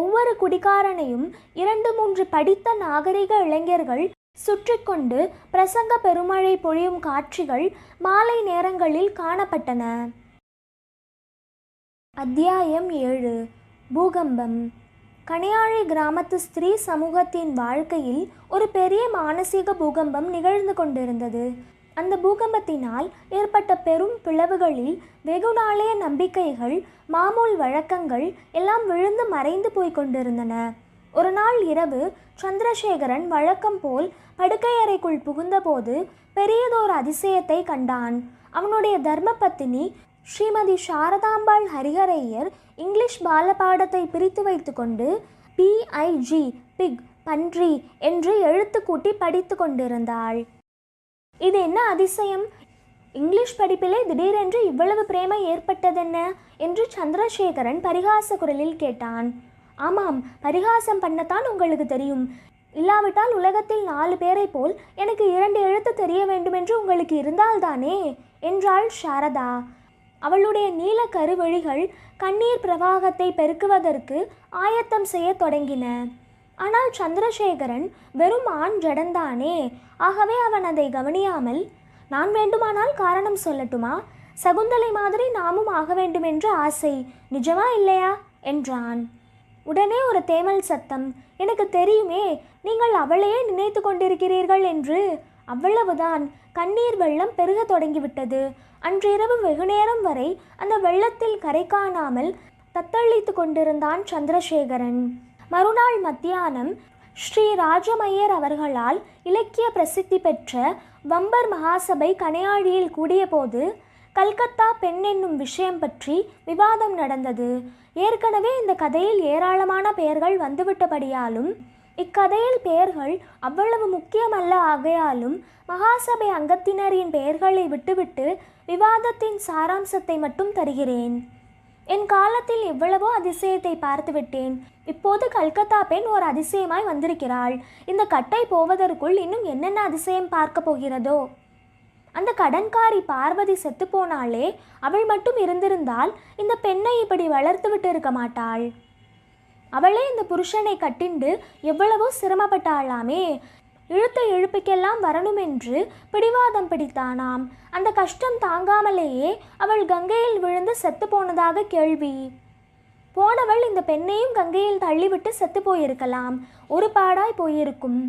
ஒவ்வொரு குடிகாரனையும் 2-3 படித்த நாகரிக இளைஞர்கள் சுற்றி கொண்டு பிரசங்க பெருமழை பொழியும் காட்சிகள் மாலை நேரங்களில் காணப்பட்டன. அத்தியாயம் 7. பூகம்பம். கணையாழி கிராமத்து ஸ்திரீ சமூகத்தின் வாழ்க்கையில் ஒரு பெரிய மானசீக பூகம்பம் நிகழ்ந்து கொண்டிருந்தது. அந்த பூகம்பத்தினால் ஏற்பட்ட பெரும் பிளவுகளில் வெகு நாளைய நம்பிக்கைகள், மாமூல் வழக்கங்கள் எல்லாம் விழுந்து மறைந்து போய் கொண்டிருந்தன. ஒரு நாள் இரவு சந்திரசேகரன் வழக்கம் போல் படுக்கையறைக்குள் புகுந்தபோது பெரியதோர் அதிசயத்தை கண்டான். அவனுடைய தர்மபத்தினி ஸ்ரீமதி சாரதாம்பாள் ஹரிஹரையர் இங்கிலீஷ் பாலபாடத்தை பிரித்து வைத்து கொண்டு PIG பிக் பன்றி என்று எழுத்து கூட்டி படித்து கொண்டிருந்தாள். இது என்ன அதிசயம்? இங்கிலீஷ் படிப்பிலே திடீரென்று இவ்வளவு பிரேமை ஏற்பட்டதென்ன என்று சந்திரசேகரன் பரிகாச குரலில் கேட்டான். ஆமாம், பரிகாசம் பண்ணத்தான் உங்களுக்கு தெரியும். இல்லாவிட்டால் உலகத்தில் 4 பேரை போல் எனக்கு 2 எழுத்து தெரிய வேண்டுமென்று உங்களுக்கு இருந்தால்தானே என்றாள் சாரதா. அவளுடைய நீல கருவழிகள் கண்ணீர் பிரவாகத்தை பெருக்குவதற்கு ஆயத்தம் செய்ய தொடங்கின. ஆனால் சந்திரசேகரன் வெறும் ஆண் ஜடந்தானே, ஆகவே அவன் அதை கவனியாமல், நான் வேண்டுமானால் காரணம் சொல்லட்டுமா? சகுந்தலை மாதிரி நாமும் ஆக வேண்டுமென்று ஆசை, நிஜமா இல்லையா என்றான். உடனே ஒரு தேமல் சத்தம், எனக்கு தெரியுமே, நீங்கள் அவளையே நினைத்து கொண்டிருக்கிறீர்கள் என்று. அவ்வளவுதான். கண்ணீர் வெள்ளம் பெருக தொடங்கிவிட்டது. அன்றிரவு வெகுநேரம் வரை அந்த வெள்ளத்தில் கரை காணாமல் தத்தளித்து கொண்டிருந்தான் சந்திரசேகரன். மறுநாள் மத்தியானம் ஸ்ரீ ராஜமையர் அவர்களால் இலக்கிய பிரசித்தி பெற்ற வம்பர் மகாசபை கணையாழியில் கூடியபோது கல்கத்தா பெண் என்னும் விஷயம் பற்றி விவாதம் நடந்தது. ஏற்கனவே இந்த கதையில் ஏராளமான பெயர்கள் வந்துவிட்டபடியாலும் இக்கதையில் பெயர்கள் அவ்வளவு முக்கியமல்ல ஆகையாலும் மகாசபை அங்கத்தினரின் பெயர்களை விட்டுவிட்டு விவாதத்தின் சாராம்சத்தை மட்டும் தருகிறேன். என் காலத்தில் எவ்வளவோ அதிசயத்தை பார்த்துவிட்டேன். இப்போது கல்கத்தா பெண் ஒரு அதிசயமாய் வந்திருக்கிறாள். இந்த கட்டை போவதற்குள் இன்னும் என்னென்ன அதிசயம் பார்க்க போகிறதோ. அந்த கடன்காரி பார்வதி செத்து போனாலே, அவள் மட்டும் இருந்திருந்தால் இந்த பெண்ணை இப்படி வளர்த்து விட்டு இருக்க மாட்டாள். அவளே இந்த புருஷனை கட்டிண்டு எவ்வளவோ சிரமப்பட்டாளாமே. இழுத்த இழுப்புக்கெல்லாம் வரணுமென்று பிடிவாதம் பிடித்தானாம். அந்த கஷ்டம் தாங்காமலேயே அவள் கங்கையில் விழுந்து செத்து போனதாக கேள்வி. போனவள் இந்த பெண்ணையும் கங்கையில் தள்ளிவிட்டு செத்து போயிருக்கலாம். ஒரு பாடாய் போயிருக்கும்.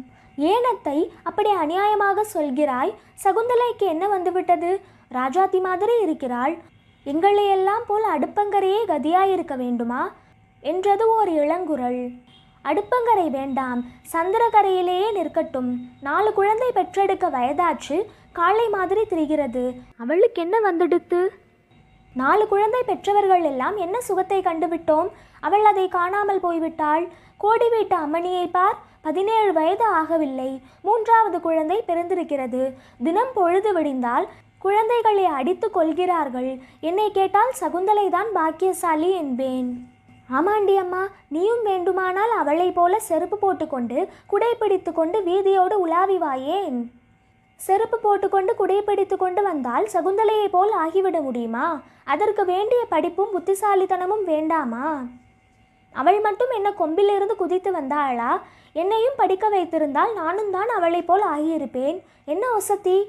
ஏனத்தை அப்படி அநியாயமாக சொல்கிறாய்? சகுந்தலைக்கு என்ன வந்துவிட்டது? ராஜாத்தி மாதிரி இருக்கிறாள். எங்களையெல்லாம் போல் அடுப்பங்கரையே கதியாயிருக்க வேண்டுமா என்றது ஓர் இளங்குரல். அடுப்பங்கரை வேண்டாம், சந்திரகரையிலேயே நிற்கட்டும். 4 குழந்தை பெற்றெடுக்க வயதாச்சு, காளை மாதிரி திரிகிறது. அவளுக்கு என்ன வந்துடுத்து? 4 குழந்தை பெற்றவர்கள் எல்லாம் என்ன சுகத்தை கண்டுவிட்டோம். அவள் அதை காணாமல் போய்விட்டாள். கோடி வீட்டு அம்மணியை பார், 17 வயது ஆகவில்லை, 3வது குழந்தை பிறந்திருக்கிறது. தினம் பொழுது விடிந்தால் குழந்தைகளை அடித்து கொள்கிறார்கள். என்னை கேட்டால் சகுந்தலை தான் பாக்கியசாலி என்பேன். ஆமாண்டி அம்மா, நீயும் வேண்டுமானால் அவளை போல செருப்பு போட்டுக்கொண்டு குடைப்பிடித்து கொண்டு வீதியோடு உலாவி வாயேன். செருப்பு போட்டுக்கொண்டு குடைப்பிடித்து கொண்டு வந்தால் சகுந்தலையை போல் ஆகிவிட முடியுமா? அதற்கு வேண்டிய படிப்பும் புத்திசாலித்தனமும் வேண்டாமா? அவள் மட்டும் என்ன கொம்பிலிருந்து குதித்து வந்தாளா? என்னையும் படிக்க வைத்திருந்தால் நானும் தான் அவளை போல் ஆகியிருப்பேன். என்ன வசதி?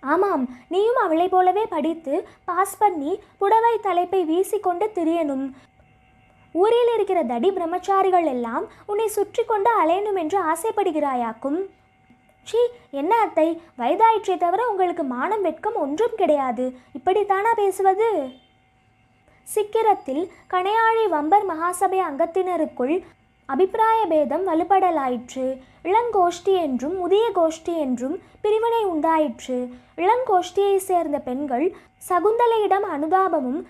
ஆமாம், நீயும் அவளை போலவே படித்து பாஸ் பண்ணி புடவை தலைப்பை வீசிக்கொண்டு திரியணும். ஊரில் இருக்கிற தடி பிரம்மச்சாரிகள் எல்லாம் உன்னை சுற்றி கொண்டு அலையணும் என்று ஆசைப்படுகிறாயாக்கும். ஷீ, என்ன அத்தை, வயதாயிற்றே தவிர உங்களுக்கு மானம் வெட்கம் ஒன்றும் கிடையாது. இப்படித்தானா பேசுவது? சிக்கிரத்தில் கணையாழி வம்பர் மகாசபை அங்கத்தினருக்குள் அபிப்பிராய பேதம் வலுப்படலாயிற்று. இளங்கோஷ்டி என்றும் முதிய கோஷ்டி என்றும் பிரிவினை உண்டாயிற்று. இளங்கோஷ்டியை சேர்ந்த பெண்கள் சகுந்தலையிடம் அனுதாபமும்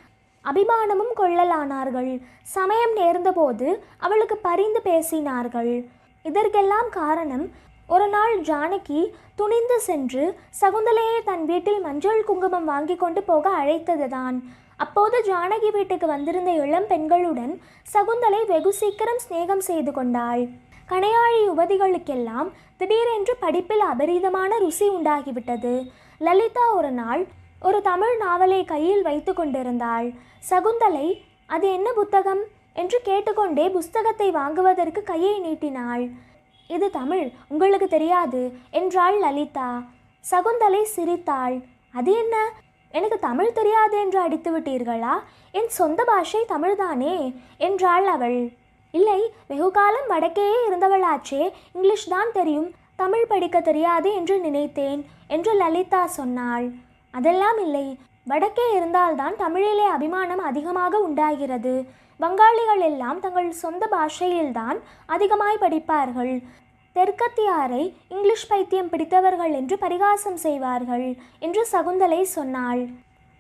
அபிமானமும் கொள்ளலானார்கள். சமயம் நேர்ந்தபோது அவளுக்கு பரிந்து பேசினார்கள். இதற்கெல்லாம் காரணம், ஒரு நாள் ஜானகி துணிந்து சென்று சகுந்தலையை தன் வீட்டில் மஞ்சள் குங்குமம் வாங்கி கொண்டு போக அழைத்ததுதான். அப்போது ஜானகி வீட்டுக்கு வந்திருந்த இளம் பெண்களுடன் சகுந்தலை வெகு சீக்கிரம் சிநேகம் செய்து கொண்டாள். கணையாழி யுவதிகளுக்கெல்லாம் திடீரென்று படிப்பில் அபரீதமான ருசி உண்டாகிவிட்டது. லலிதா ஒரு நாள் ஒரு தமிழ் நாவலை கையில் வைத்து கொண்டிருந்தாள். சகுந்தலை, அது என்ன புத்தகம் என்று கேட்டுக்கொண்டே புஸ்தகத்தை வாங்குவதற்கு கையை நீட்டினாள். இது தமிழ், உங்களுக்கு தெரியாது என்றாள் லலிதா. சகுந்தலை சிரித்தாள். அது என்ன, எனக்கு தமிழ் தெரியாது என்று அடித்து விட்டீர்களா? என் சொந்த பாஷை தமிழ்தானே என்றாள் அவள். இல்லை, வெகுகாலம் வடக்கேயே இருந்தவளாச்சே, இங்கிலீஷ் தான் தெரியும், தமிழ் படிக்க தெரியாது என்று நினைத்தேன் என்று லலிதா சொன்னாள். அதெல்லாம் இல்லை, வடக்கே இருந்தால்தான் தமிழிலே அபிமானம் அதிகமாக உண்டாகிறது. வங்காளிகள் எல்லாம் தங்கள் சொந்த பாஷையில்தான் அதிகமாய் படிப்பார்கள். தெற்கத்தியாரை இங்கிலீஷ் பைத்தியம் பிடித்தவர்கள் என்று பரிகாசம் செய்வார்கள் என்று சகுந்தலை சொன்னாள்.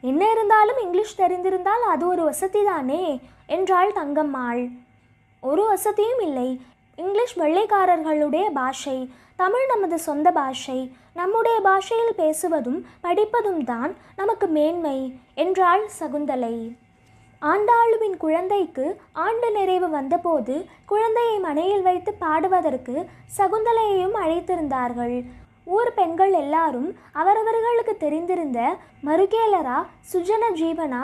என்ன இருந்தாலும் இங்கிலீஷ் தெரிந்திருந்தால் அது ஒரு வசதிதானே என்றாள் தங்கம்மாள். ஒரு வசதியும் இல்லை. இங்கிலீஷ் வெள்ளைக்காரர்களுடைய பாஷை, தமிழ் நமது சொந்த பாஷை. நம்முடைய பாஷையில் பேசுவதும் படிப்பதும் தான் நமக்கு மேன்மை என்றாள் சகுந்தலை. ஆண்டாளுவின் குழந்தைக்கு ஆண்டு நிறைவு வந்தபோது குழந்தையை மனையில் வைத்து பாடுவதற்கு சகுந்தலையையும் அழைத்திருந்தார்கள். ஊர் பெண்கள் எல்லாரும் அவரவர்களுக்கு தெரிந்திருந்த மருகேலரா, சுஜன ஜீவனா,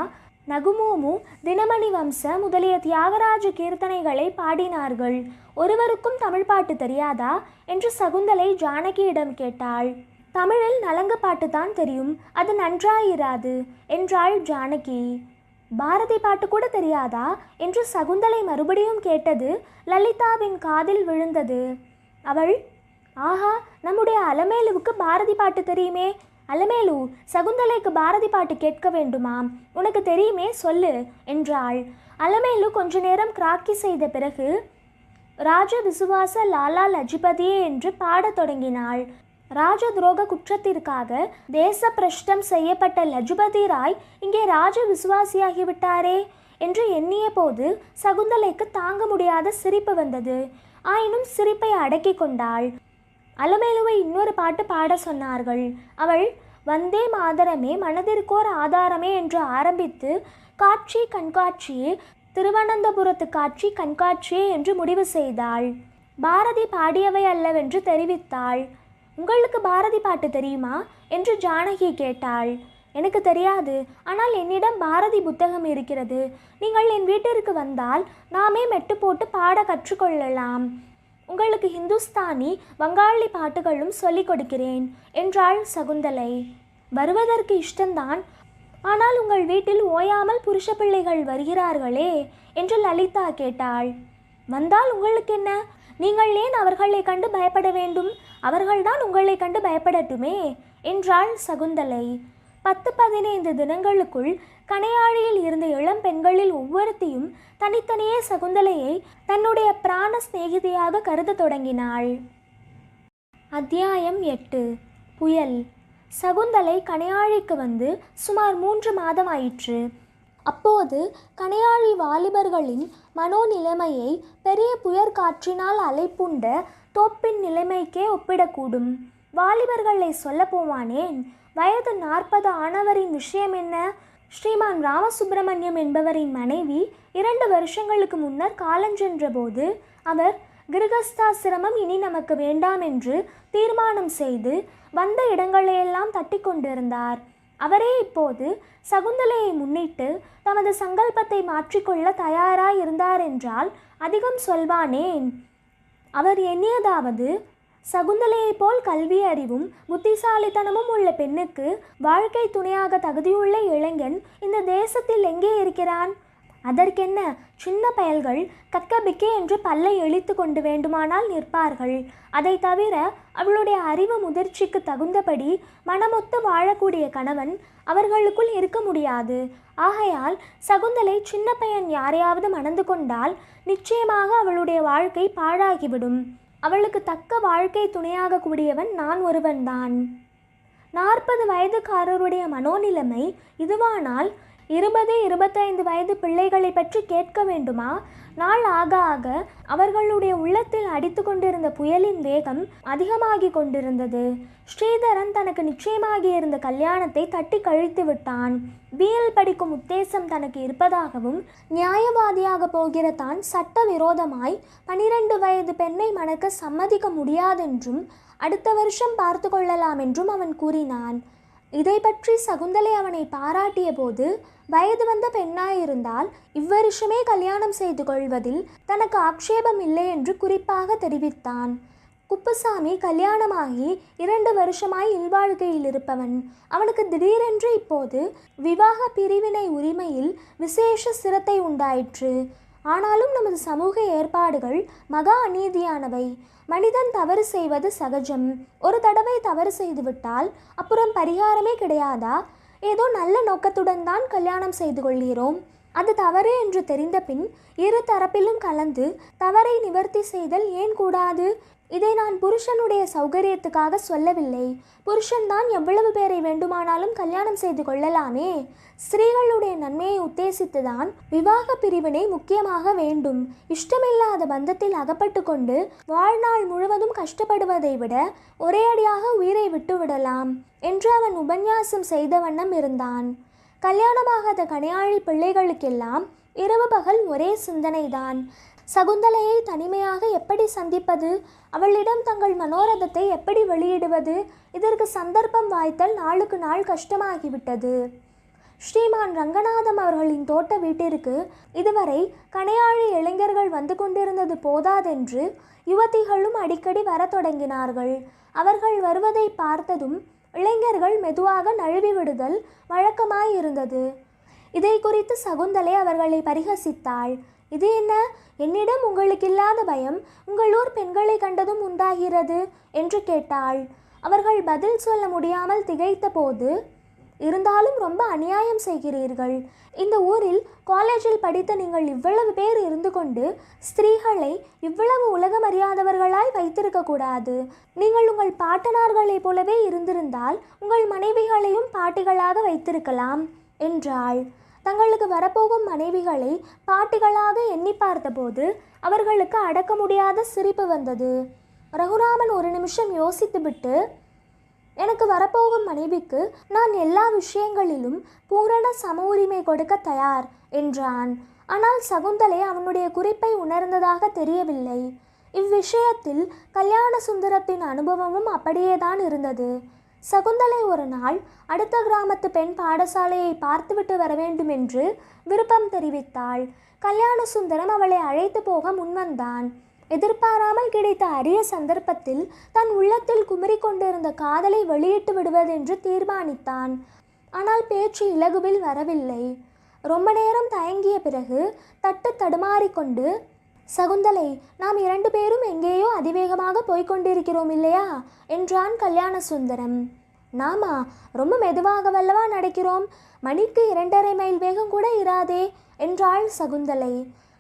நகுமோமு, தினமணி வம்ச முதலிய தியாகராஜ கீர்த்தனைகளை பாடினார்கள். ஒருவருக்கும் தமிழ் பாட்டு தெரியாதா என்று சகுந்தலை ஜானகியிடம் கேட்டாள். தமிழில் நலங்கு பாட்டு தான் தெரியும், அது நன்றாயிராது என்றாள் ஜானகி. பாரதி பாட்டு கூட தெரியாதா என்று சகுந்தலை மறுபடியும் கேட்டது லலிதாவின் காதில் விழுந்தது. அவள், ஆஹா, நம்முடைய அலமேலுவுக்கு பாரதி பாட்டு தெரியுமே. அலமேலு, சகுந்தலைக்கு பாரதி பாட்டு கேட்க வேண்டுமாம், உனக்கு தெரியுமே, சொல்லு என்றாள். அலமேலு கொஞ்ச நேரம் கிராக்கி செய்த பிறகு ராஜ விசுவாச லாலா லஜபதியே என்று பாடத் தொடங்கினாள். ராஜ துரோக குற்றத்திற்காக தேச பிரஷ்டம் செய்யப்பட்ட லஜபதி ராய் இங்கே ராஜ விசுவாசியாகிவிட்டாரே என்று எண்ணிய போது சகுந்தலைக்கு தாங்க முடியாத சிரிப்பு வந்தது. ஆயினும் சிரிப்பை அடக்கி கொண்டாள். அலமேலுவை இன்னொரு பாட்டு பாட சொன்னார்கள். அவள் வந்தே மாதரமே மனதிற்கோர் ஆதாரமே என்று ஆரம்பித்து காட்சி கண்காட்சியே, திருவனந்தபுரத்து காட்சி கண்காட்சியே என்று முடிவு செய்தாள். பாரதி பாடியவை அல்லவென்று தெரிவித்தாள். உங்களுக்கு பாரதி பாட்டு தெரியுமா என்று ஜானகி கேட்டாள். எனக்கு தெரியாது, ஆனால் என்னிடம் பாரதி புத்தகம் இருக்கிறது. நீங்கள் என் வீட்டிற்கு வந்தால் நாமே மெட்டு போட்டு பாட கற்றுக்கொள்ளலாம். உங்களுக்கு ஹிந்துஸ்தானி வங்காளி பாட்டுகளும் சொல்லிக் கொடுக்கிறேன் என்றாள் சகுந்தலை. வருவதற்கு இஷ்டந்தான், ஆனால் உங்கள் வீட்டில் ஓயாமல் புருஷ பிள்ளைகள் வருகிறார்களே என்று லலிதா கேட்டாள். வந்தால் உங்களுக்கு என்ன? நீங்கள் ஏன் அவர்களை கண்டு பயப்பட வேண்டும்? அவர்கள்தான் உங்களை கண்டு பயப்படட்டுமே என்றாள் சகுந்தலை. 10-15 தினங்களுக்குள் கணையாழியில் இருந்த இளம் பெண்களில் ஒவ்வொருத்தியும் தனித்தனியே சகுந்தலையை தன்னுடைய பிராண சிநேகிதியாக கருத தொடங்கினாள். அத்தியாயம் 8. புயல். சகுந்தலை கணையாழிக்கு வந்து சுமார் 3 மாதம் ஆயிற்று. அப்போது கணையாழி வாலிபர்களின் மனோநிலைமையை பெரிய புயற்காற்றினால் அலைப்புண்ட தோப்பின் நிலைமைக்கே ஒப்பிடக்கூடும். வாலிபர்களை சொல்ல போவானேன், வயது 40 ஆனவரின் விஷயம் என்ன? ஸ்ரீமான் ராமசுப்பிரமணியம் என்பவரின் மனைவி 2 வருஷங்களுக்கு முன்னர் காலஞ்சென்ற போது அவர் கிருகஸ்தாசிரமம் இனி நமக்கு வேண்டாம் என்று தீர்மானம் செய்து வந்த இடங்களையெல்லாம் தட்டி கொண்டிருந்தார். அவரே இப்போது சகுந்தலையை முன்னிட்டு தமது சங்கல்பத்தை மாற்றிக்கொள்ள தயாராய் இருந்தார் என்றால் அதிகம் சொல்வானேன். அவர் எண்ணியதாவது, சகுந்தலையைப் போல் கல்வி அறிவும் புத்திசாலித்தனமும் உள்ள பெண்ணுக்கு வாழ்க்கை துணையாக தகுதியுள்ள இளைஞன் இந்த தேசத்தில் எங்கே இருக்கிறான்? அதற்கென்ன, சின்ன பயல்கள் கக்கபிக்கே என்று பல்லை இழித்து கொண்டு வேண்டுமானால் நிற்பார்கள். அதை தவிர அவளுடைய அறிவு முதிர்ச்சிக்கு தகுந்தபடி மனமொத்து வாழக்கூடிய கணவன் அவர்களுக்குள் இருக்க முடியாது. ஆகையால் சகுந்தலை சின்ன பையன் யாரையாவது மணந்து கொண்டால் நிச்சயமாக அவளுடைய வாழ்க்கை பாழாகிவிடும். அவளுக்கு தக்க வாழ்க்கை துணையாக கூடியவன் நான் ஒருவன்தான். 40 வயதுக்காரருடைய மனோநிலைமை இதுவானால் 20-25 வயது பிள்ளைகளை பற்றி கேட்க வேண்டுமா? நாள் ஆக ஆக அவர்களுடைய உள்ளத்தில் அடித்து கொண்டிருந்த புயலின் வேகம் அதிகமாகி கொண்டிருந்தது. ஸ்ரீதரன் தனக்கு நிச்சயமாகியிருந்த கல்யாணத்தை தட்டி கழித்து விட்டான். பிஎல் படிக்கும் உத்தேசம் தனக்கு இருப்பதாகவும் நியாயவாதியாக போகிற தான் சட்ட விரோதமாய் 12 வயது பெண்ணை மணக்க சம்மதிக்க முடியாதென்றும் அடுத்த வருஷம் பார்த்து கொள்ளலாம் என்றும் அவன் கூறினான். இதை பற்றி சகுந்தலை அவனை பாராட்டிய போது, வயது வந்த பெண்ணாயிருந்தால் இவ்வருஷமே கல்யாணம் செய்து கொள்வதில் தனக்கு ஆக்ஷேபம் இல்லை என்று குறிப்பாக தெரிவித்தான். குப்புசாமி கல்யாணமாகி 2 வருஷமாய் இல்வாழ்க்கையில் இருப்பவன். அவனுக்கு திடீரென்று இப்போது விவாக பிரிவினை உரிமையில் விசேஷ சிரத்தை உண்டாயிற்று. ஆனாலும் நமது சமூக ஏற்பாடுகள் மகா அநீதியானவை. மனிதன் தவறு செய்வது சகஜம். ஒரு தடவை தவறு செய்துவிட்டால் அப்புறம் பரிகாரமே கிடையாதா? ஏதோ நல்ல நோக்கத்துடன் தான் கல்யாணம் செய்து கொள்கிறோம். அது தவறு என்று தெரிந்த பின் இரு தரப்பிலும் கலந்து தவறை நிவர்த்தி செய்தல் ஏன் கூடாது? இதை நான் புருஷனுடைய சௌகரியத்துக்காக சொல்லவில்லை. புருஷன்தான் எவ்வளவு பேரை வேண்டுமானாலும் கல்யாணம் செய்து கொள்ளலாமே. ஸ்திரீகளுடைய நன்மையை உத்தேசித்துதான் விவாக பிரிவினை முக்கியமாக வேண்டும். இஷ்டமில்லாத பந்தத்தில் அகப்பட்டு கொண்டு வாழ்நாள் முழுவதும் கஷ்டப்படுவதை விட ஒரே அடியாக உயிரை விட்டு விடலாம் என்று அவன் உபன்யாசம் செய்த வண்ணம் இருந்தான். கல்யாணமாகாத கணையாழி பிள்ளைகளுக்கெல்லாம் இரவு பகல் ஒரே சிந்தனைதான். சகுந்தலையை தனிமையாக எப்படி சந்திப்பது? அவளிடம் தங்கள் மனோரதத்தை எப்படி வெளியிடுவது? இதற்கு சந்தர்ப்பம் வாய்த்தல் நாளுக்கு நாள் கஷ்டமாகிவிட்டது. ஸ்ரீமான் ரங்கநாதம் அவர்களின் தோட்ட வீட்டிற்கு இதுவரை கணையாழி இளைஞர்கள் வந்து கொண்டிருந்தது போதாதென்று யுவதிகளும் அடிக்கடி வர தொடங்கினார்கள். அவர்கள் வருவதை பார்த்ததும் இளைஞர்கள் மெதுவாக நழுவி விடுதல் வழக்கமாயிருந்தது. இதை குறித்து சகுந்தலை அவர்களை பரிகசித்தாள். இது என்ன, என்னிடம் உங்களுக்கு இல்லாத பயம் உங்களூர் பெண்களை கண்டதும் உண்டாகிறது என்று கேட்டாள். அவர்கள் பதில் சொல்ல முடியாமல் திகைத்த போது, இருந்தாலும் ரொம்ப அநியாயம் செய்கிறீர்கள். இந்த ஊரில் காலேஜில் படித்த நீங்கள் இவ்வளவு பேர் இருந்து கொண்டு ஸ்திரீகளை இவ்வளவு உலகம் அறியாதவர்களாய் வைத்திருக்கக்கூடாது. நீங்கள் உங்கள் பாட்டனார்களைப் போலவே இருந்திருந்தால் உங்கள் மனைவிகளையும் பாட்டிகளாக வைத்திருக்கலாம் என்றாள். தங்களுக்கு வரப்போகும் மனைவிகளை பாட்டிகளாக எண்ணி பார்த்தபோது அவர்களுக்கு அடக்க முடியாத சிரிப்பு வந்தது. ரகுராமன் ஒரு நிமிஷம் யோசித்துவிட்டு, எனக்கு வரப்போகும் மனைவிக்கு நான் எல்லா விஷயங்களிலும் பூரண சம உரிமை கொடுக்க தயார் என்றான். ஆனால் சகுந்தலை அவனுடைய குறிப்பை உணர்ந்ததாக தெரியவில்லை. இவ்விஷயத்தில் கல்யாண சுந்தரத்தின் அனுபவமும் அப்படியேதான் இருந்தது. சகுந்தலை ஒரு நாள் அடுத்த கிராமத்து பெண் பாடசாலையை பார்த்துவிட்டு வர வேண்டும் என்று விருப்பம் தெரிவித்தாள். கல்யாண சுந்தரம் அவளை அழைத்து போக முன்வந்தான். எதிர்பாராமல் கிடைத்த அரிய சந்தர்ப்பத்தில் தன் உள்ளத்தில் குமரி கொண்டிருந்த காதலை வெளியிட்டு விடுவதென்று தீர்மானித்தான். ஆனால் பேச்சு இலகுவில் வரவில்லை. ரொம்ப நேரம் தயங்கிய பிறகு தட்டு தடுமாறிக்கொண்டு, சகுந்தலை, நாம் 2 பேரும் எங்கேயோ அதிவேகமாக போய்கொண்டிருக்கிறோம் இல்லையா என்றான் கல்யாண சுந்தரம். நாமா ரொம்ப மெதுவாக வல்லவா நடக்கிறோம், மணிக்கு 2.5 மைல் வேகம் கூட இராதே என்றாள் சகுந்தலை.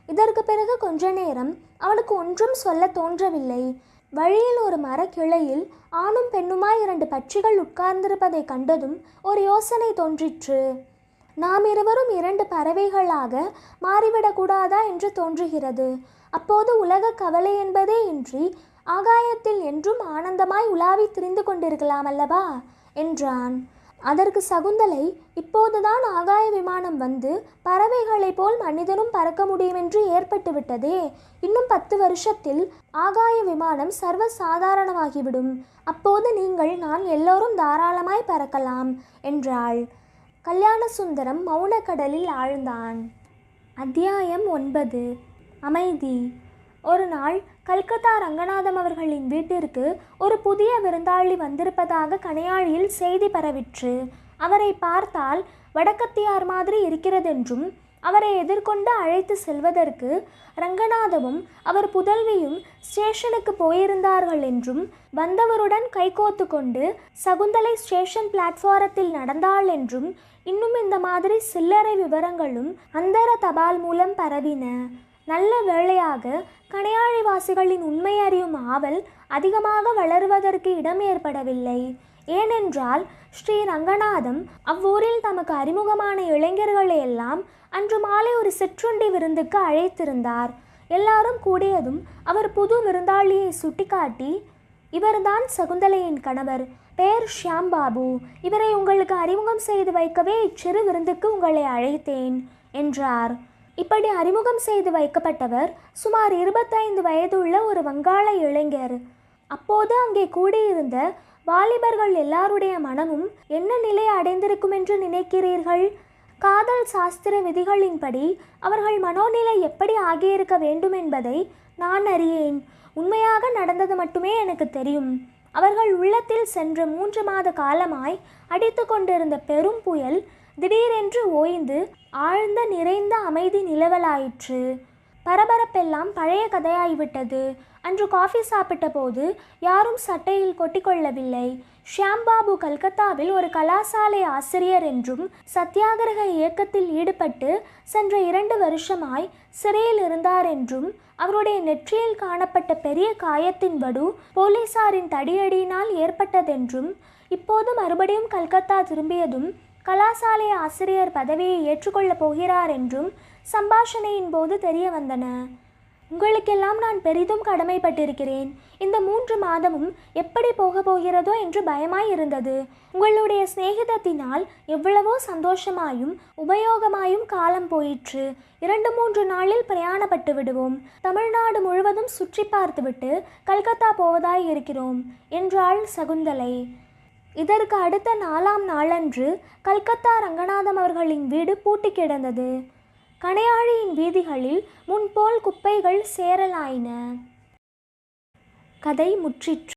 இதற்கு பிறகு கொஞ்ச நேரம் அவளுக்கு ஒன்றும் சொல்ல தோன்றவில்லை. வழியில் ஒரு மரக்கிளையில் ஆணும் பெண்ணுமாய் 2 பட்சிகள் உட்கார்ந்திருப்பதை கண்டதும் ஒரு யோசனை தோன்றிற்று. நாம் இருவரும் 2 பறவைகளாக மாறிவிடக்கூடாதா என்று தோன்றுகிறது. அப்போது உலக கவலை என்பதே இன்றி ஆகாயத்தில் என்றும் ஆனந்தமாய் உலாவி திரிந்து கொண்டிருக்கலாம் அல்லவா என்றான். அதற்கு சகுந்தலை, இப்போதுதான் ஆகாய விமானம் வந்து பறவைகளைப் போல் மனிதனும் பறக்க முடியும் என்று ஏற்பட்டுவிட்டதே, இன்னும் 10 வருஷத்தில் ஆகாய விமானம் சர்வ சாதாரணமாகிவிடும். அப்போது நீங்கள் நான் எல்லோரும் தாராளமாய் பறக்கலாம் என்றாள். கல்யாண சுந்தரம் மௌனக்கடலில் ஆழ்ந்தான். அத்தியாயம் 9. அமைதி. ஒரு நாள் கல்கத்தா ரங்கநாதம் அவர்களின் வீட்டிற்கு ஒரு புதிய விருந்தாளி வந்திருப்பதாக கணையாழியில் செய்தி பரவிற்று. அவரை பார்த்தால் வடக்கத்தியார் மாதிரி இருக்கிறதென்றும் அவரை எதிர்கொண்டு அழைத்து செல்வதற்கு ரங்கநாதமும் அவர் புதல்வியும் ஸ்டேஷனுக்கு போயிருந்தார்கள் என்றும் வந்தவருடன் கைகோத்து கொண்டு சகுந்தலை ஸ்டேஷன் பிளாட்ஃபாரத்தில் நடந்தாள் என்றும் இன்னும் இந்த மாதிரி சில்லறை விவரங்களும் அந்தர தபால் மூலம் பரவின. நல்ல வேளையாக கணையாழிவாசிகளின் உண்மை அறியும் ஆவல் அதிகமாக வளருவதற்கு இடம் ஏற்படவில்லை. ஏனென்றால் ஸ்ரீ ரங்கநாதம் அவ்வூரில் தமக்கு அறிமுகமான இளைஞர்களை எல்லாம் அன்று மாலை ஒரு சிற்றுண்டி விருந்துக்கு அழைத்திருந்தார். எல்லாரும் கூடியதும் அவர் புது விருந்தாளியை சுட்டிக்காட்டி, இவர்தான் சகுந்தலையின் கணவர், பெயர் ஷியாம்பாபு, இவரை உங்களுக்கு அறிமுகம் செய்து வைக்கவே இச்சிறு விருந்துக்கு உங்களை அழைத்தேன் என்றார். இப்படி அறிமுகம் செய்து வைக்கப்பட்டவர் சுமார் 25 வயதுள்ள ஒரு வங்காள இளைஞர். அப்போது அங்கே கூடியிருந்த வாலிபர்கள் எல்லாருடைய மனமும் என்ன நிலை அடைந்திருக்கும் என்று நினைக்கிறீர்கள்? காதல் சாஸ்திர விதிகளின்படி அவர்கள் மனோநிலை எப்படி ஆகியிருக்க வேண்டும் என்பதை நான் அறியேன். உண்மையாக நடந்தது மட்டுமே எனக்கு தெரியும். அவர்கள் உள்ளத்தில் சென்ற 3 மாத காலமாய் அடித்து கொண்டிருந்த பெரும் புயல் திடீரென்று ஓய்ந்து ஆழ்ந்த நிறைந்த அமைதி நிலவலாயிற்று. பரபரப்பெல்லாம் பழைய கதையாய்விட்டது. அன்று காஃபி சாப்பிட்ட போது யாரும் சட்டையில் கொட்டிக்கொள்ளவில்லை. ஷியாம்பாபு கல்கத்தாவில் ஒரு கலாசாலை ஆசிரியர் என்றும் சத்தியாகிரக இயக்கத்தில் ஈடுபட்டு சென்ற 2 வருஷமாய் சிறையில் இருந்தார் என்றும் அவருடைய நெற்றியில் காணப்பட்ட பெரிய காயத்தின் வடு போலீசாரின் தடியடியினால் ஏற்பட்டதென்றும் இப்போது மறுபடியும் கல்கத்தா திரும்பியதும் கலாசாலை ஆசிரியர் பதவியை ஏற்றுக்கொள்ளப் போகிறார் என்றும் சம்பாஷணையின் போது தெரிய வந்தன. உங்களுக்கெல்லாம் நான் பெரிதும் கடமைப்பட்டிருக்கிறேன். இந்த 3 மாதமும் எப்படி போகப் போகிறதோ என்று பயமாய் இருந்தது. உங்களுடைய சிநேகிதத்தினால் எவ்வளவோ சந்தோஷமாயும் உபயோகமாயும் காலம் போயிற்று. 2-3 நாளில் பிரயாணப்பட்டு விடுவோம். தமிழ்நாடு முழுவதும் சுற்றி பார்த்துவிட்டு கல்கத்தா போவதாய் இருக்கிறோம் என்றாள் சகுந்தலை. இதற்கு அடுத்த 4ஆம் நாளன்று கல்கத்தா ரங்கநாதம் அவர்களின் வீடு பூட்டி கிடந்தது. கணையாழியின் வீதிகளில் முன்போல் குப்பைகள் சேரலாயின. கதை முற்றிற்று.